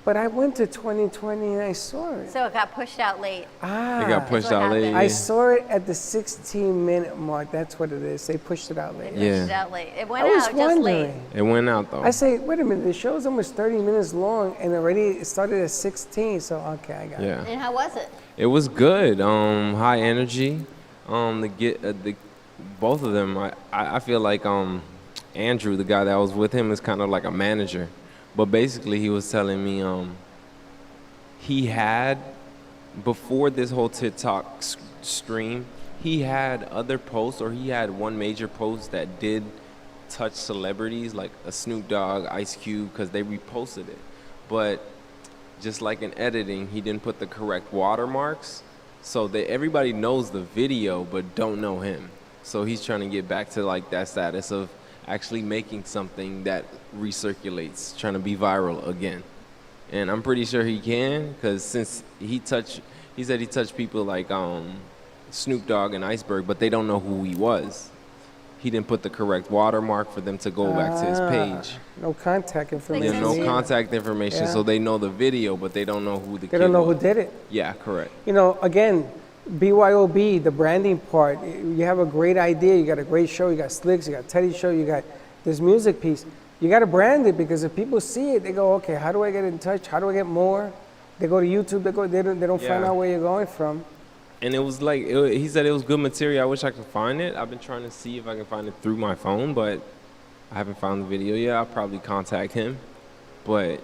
But I went to 2020 and I saw it. So it got pushed out late. Ah. It got pushed That's what out late. happened. I Yeah. saw it at the 16-minute mark. That's what it is. They pushed it out later. Pushed it Yeah. out late. It went I was out just late. wondering. It went out though. I say, wait a minute, the show's almost 30 minutes long and already it started at 16, so okay, I got it. Yeah. And how was it? It was good. High energy. Both of them. I feel like Andrew, the guy that was with him, is kind of like a manager. But basically, he was telling me he had, before this whole TikTok stream, he had other posts, or he had one major post that did touch celebrities like a Snoop Dogg, Ice Cube, because they reposted it. But just like in editing, he didn't put the correct watermarks, so that everybody knows the video but don't know him. So he's trying to get back to like that status of actually making something that recirculates, trying to be viral again. And I'm pretty sure he can, because since he said he touched people like Snoop Dogg and Iceberg, but they don't know who he was. He didn't put the correct watermark for them to go back to his page. No contact information. There's no either. contact information, Yeah. so they know the video, but they don't know who the They kid don't know was. who did it. Yeah, correct. You know, again, BYOB, the branding part, you have a great idea, you got a great show, you got Slicks, you got Teddy show, you got this music piece. You got to brand it, because if people see it, they go, okay, how do I get in touch? How do I get more? They go to YouTube, they don't find Yeah. out where you're going from. And it was like, he said it was good material. I wish I could find it. I've been trying to see if I can find it through my phone, but I haven't found the video yet. I'll probably contact him. But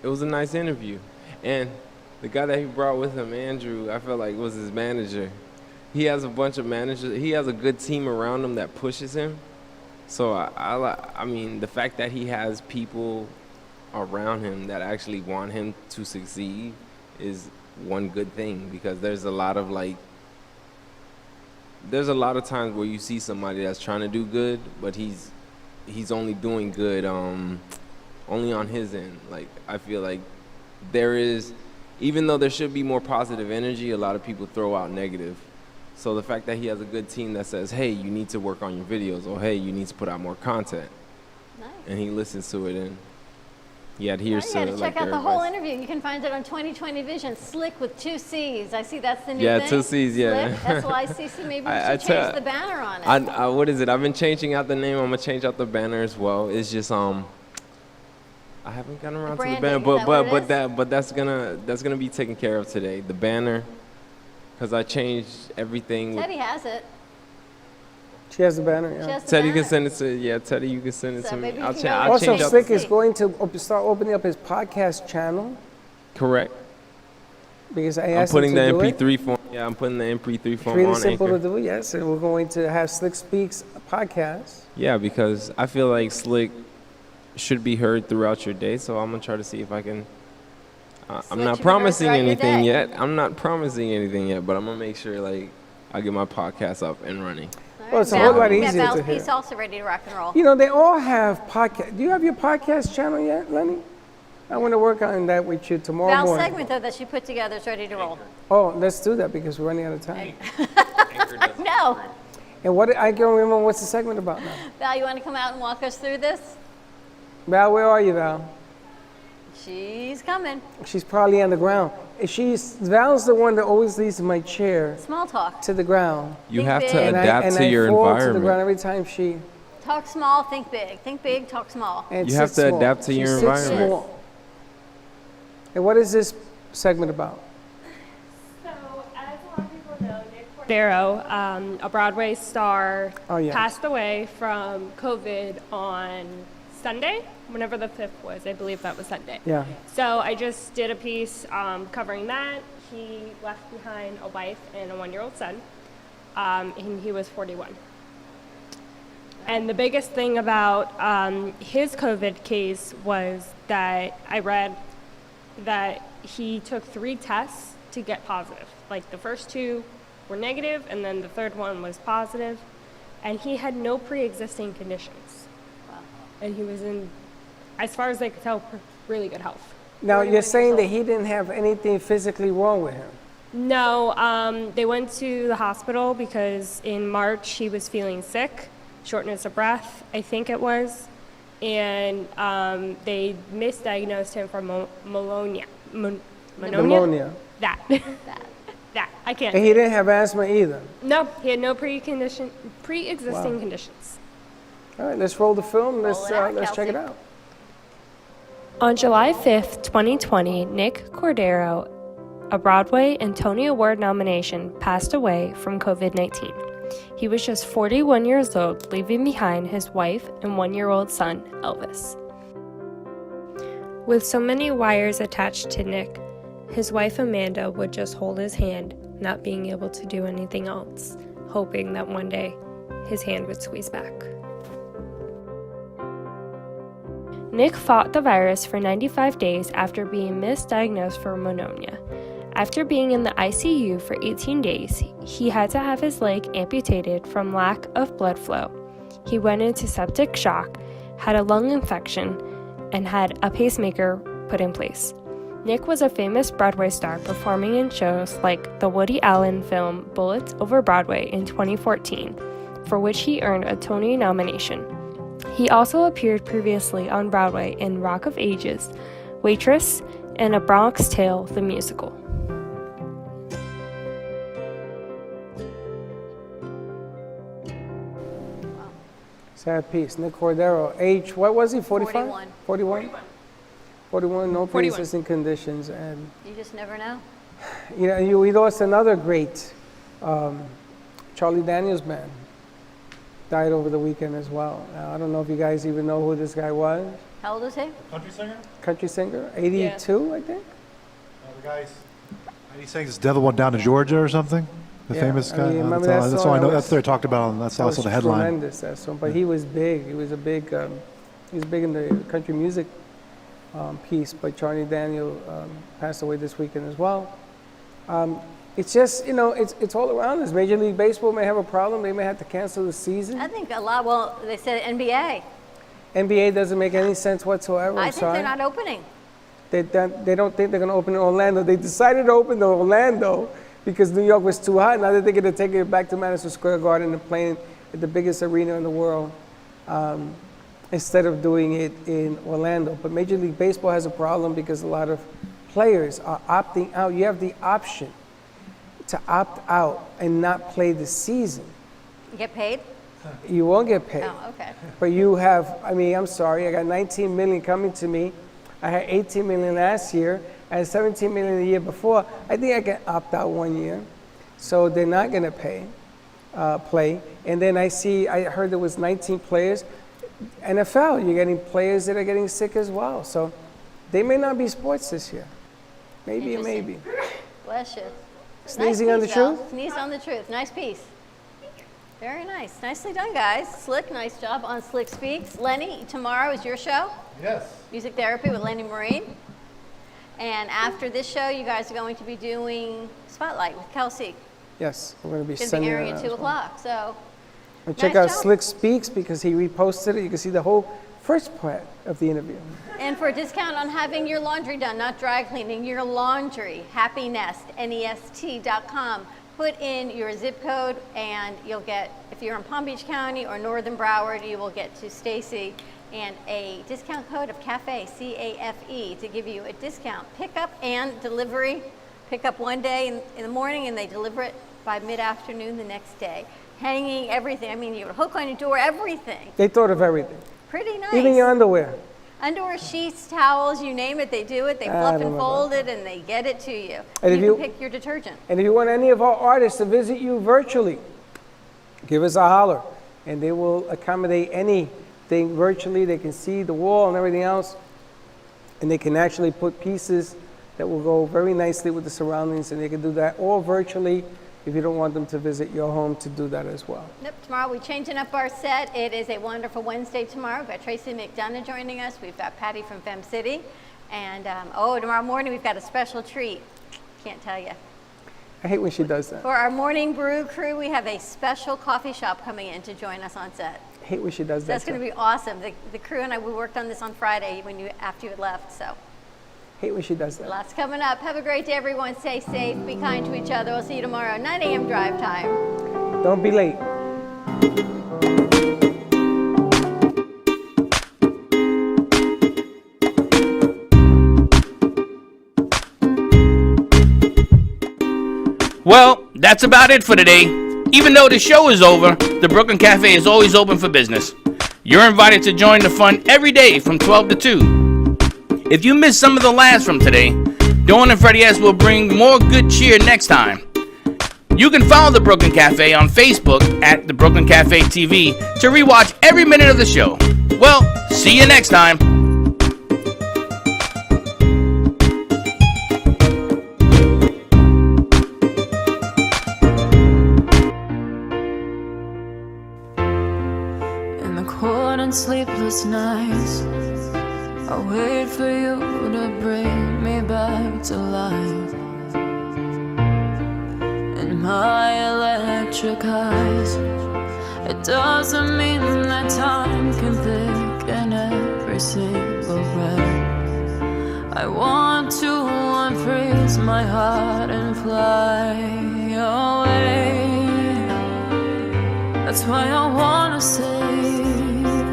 it was a nice interview. And the guy that he brought with him, Andrew, I felt like was his manager. He has a bunch of managers. He has a good team around him that pushes him. So I mean, the fact that he has people around him that actually want him to succeed is one good thing, because there's a lot of times where you see somebody that's trying to do good, but he's only doing good only on his end. Like, I feel like even though there should be more positive energy, a lot of people throw out negative. So the fact that he has a good team that says, hey, you need to work on your videos, or hey, you need to put out more content. Nice. And he listens to it, and he adheres You got to to it. check like out the their whole advice. interview. You can find it on 2020 Vision. Slick with 2 C's. I see that's the new Yeah, thing. 2 C's, yeah. Slick, S-L-I-C-C. Maybe we I should tell- change the banner on it. What is it? I've been changing out the name. I'm gonna change out the banner as well. It's just I haven't gotten around to the branding, banner, is that what it is? but that's gonna be taken care of today. The banner, because I changed everything. Teddy has it. She has the banner, yeah. She has the Teddy banner. can send it to Teddy. You can send it So to me. maybe you I'll can change. go I'll Also, change out. Slick is going to start opening up his podcast channel, Correct. because I I'm asked him putting to the do it. MP3 form. Yeah, I'm putting the MP3 It's form really on simple Anchor. to do, yes, and we're going to have Slick Speaks podcast. Yeah, because I feel like Slick should be heard throughout your day, so I'm gonna try to see if I can. I'm Slick not should be heard promising throughout your anything day. yet. I'm not promising anything yet, but I'm gonna make sure I get my podcast up and running. Well, it's a whole lot We got easier Val's to hear. piece also ready to rock and roll. You know, they all have podcast. Do you have your podcast channel yet, Lenny? I want to work on that with you tomorrow Val's morning. segment, though, that she put together is ready to roll. Oh, let's do that, because we're running out of time. No. And what I can't remember what's the segment about now. Val, you want to come out and walk us through this? Val, where are you, Val? She's coming. She's probably on the ground. Val's the one that always leaves my chair Small talk. to the ground. You Think have big. to And adapt to your I fall to the environment. ground every time she. Talk small, think big. Think big, talk small. And You have sits to small. adapt to She your sits environment. small. And what is this segment about? So, as a lot of people know, Nick Cordero, a Broadway star, Oh, yeah. passed away from COVID on Sunday, whenever the 5th was. I believe that was Sunday. Yeah. So I just did a piece covering that. He left behind a wife and a 1-year-old son, and he was 41. And the biggest thing about his COVID case was that I read that he took 3 tests to get positive. Like the first 2 were negative, and then the third one was positive. And he had no pre-existing conditions. Wow. And he was in, as far as they could tell, really good health. Now, you're saying that he didn't have anything physically wrong with him? No, they went to the hospital because in March he was feeling sick, shortness of breath, I think it was. And they misdiagnosed him for pneumonia. Pneumonia. That. I can't. And he didn't have asthma either? No, he had no pre-existing Wow. conditions. All right, let's roll the film. Let's check it out. On July 5th, 2020, Nick Cordero, a Broadway and Tony Award nomination, passed away from COVID-19. He was just 41 years old, leaving behind his wife and 1-year-old son, Elvis. With so many wires attached to Nick, his wife Amanda would just hold his hand, not being able to do anything else, hoping that one day his hand would squeeze back. Nick fought the virus for 95 days after being misdiagnosed for pneumonia. After being in the ICU for 18 days, he had to have his leg amputated from lack of blood flow. He went into septic shock, had a lung infection, and had a pacemaker put in place. Nick was a famous Broadway star, performing in shows like the Woody Allen film Bullets Over Broadway in 2014, for which he earned a Tony nomination. He also appeared previously on Broadway in Rock of Ages, Waitress, and A Bronx Tale, the musical. Sad piece. Nick Cordero, age, what was he, 45? 41. 41? 41, no 41. pre-existing conditions. And, You just never know. you know, we lost another great, Charlie Daniels Band. Died over the weekend as well. I don't know if you guys even know who this guy was. How old is he? Country singer? Country singer, 82, I think. The guy's. He sings "Devil Went Down to Georgia" or something. The Yeah, famous I guy. mean, remember that's that all, song? I know. That That's what they talked about. And that's That also was the headline. Tremendous, that song. But he was big. He was a big. He was big in the country music piece. But Charlie Daniel passed away this weekend as well. It's just, you know, it's all around us. Major League Baseball may have a problem. They may have to cancel the season. I think a lot, well, they said NBA. NBA doesn't make any sense whatsoever. I I'm think sorry. they're not opening. They don't think they're going to open in Orlando. They decided to open in Orlando because New York was too hot. Now they're thinking of taking it back to Madison Square Garden and playing at the biggest arena in the world instead of doing it in Orlando. But Major League Baseball has a problem because a lot of players are opting out. You have the option to opt out and not play the season. You get paid? You won't get paid. Oh, okay. But you have, I mean, I'm sorry, I got 19 million coming to me. I had 18 million last year. I had 17 million the year before. I think I can opt out 1 year. So they're not going to play. And then I heard there was 19 players. NFL, you're getting players that are getting sick as well. So they may not be sports this year. Maybe and maybe. Bless you. Sneezing nice on the piece, Val. truth? Sneezed on the truth. Nice piece. Very nice. Nicely done, guys. Slick, nice job on Slick Speaks. Lenny, tomorrow is your show. Yes. Music Therapy with Lenny Marine. And after this show, you guys are going to be doing Spotlight with Kelsey. Yes, we're going to be It's going to be sending airing that at out 2 as well. o'clock. So, And check nice out job. Slick Speaks because he reposted it. You can see the whole first part of the interview. And for a discount on having your laundry done, not dry cleaning, your laundry, Happy Nest, NEST.com. Put in your zip code and you'll get, if you're in Palm Beach County or Northern Broward, you will get to Stacy and a discount code of CAFE, C-A-F-E, to give you a discount. Pickup and delivery. Pick up one day in the morning and they deliver it by mid-afternoon the next day. Hanging, everything. I mean, you have a hook on your door, everything. They thought of everything. Pretty nice. Even your underwear. Underwear, sheets, towels, you name it, they do it. They I fluff don't and know fold it and they get it to you. And if you you- can pick your detergent. And if you want any of our artists to visit you virtually, give us a holler. And they will accommodate anything virtually. They can see the wall and everything else. And they can actually put pieces that will go very nicely with the surroundings. And they can do that all virtually. if you don't want them to visit your home, to do that as well. Yep, tomorrow we're changing up our set. It is a wonderful Wednesday tomorrow. We've got Tracy McDonough joining us. We've got Patty from Fem City. And tomorrow morning we've got a special treat. Can't tell you. I hate when she does that. For our morning brew crew, we have a special coffee shop coming in to join us on set. I hate when she does that. That's going to be awesome. The crew and I, we worked on this on Friday after you had left, so. Hate when she does that. Lots coming up. Have a great day, everyone. Stay safe. Be kind to each other. We'll see you tomorrow, 9 a.m. drive time. Don't be late. Well, that's about it for today. Even though the show is over, the Brooklyn Cafe is always open for business. You're invited to join the fun every day from 12 to 2. If you missed some of the laughs from today, Dawn and Freddie S. will bring more good cheer next time. You can follow the Brooklyn Cafe on Facebook at the Brooklyn Cafe TV to rewatch every minute of the show. Well, see you next time. In the cold and sleepless nights, I wait for you to bring me back to life. In my electric eyes, it doesn't mean that time can thicken every single breath. I want to unfreeze my heart and fly away. That's why I wanna save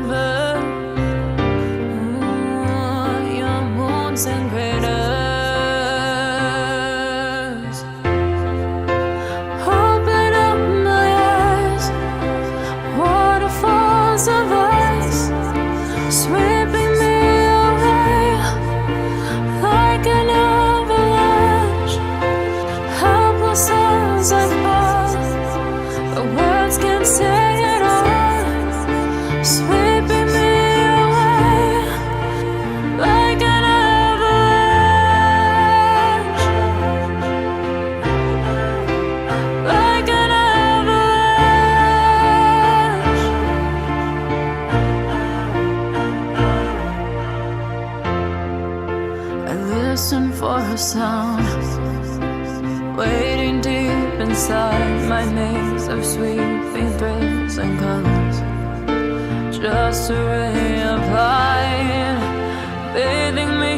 it. And craters, open up my eyes, waterfalls of ice, sweeping me away like an avalanche. Helpless as I fall, the words can't say it all, sweeping me away like an for a sound, waiting deep inside my maze of sweeping thrills and colors, just to reapply, bathing me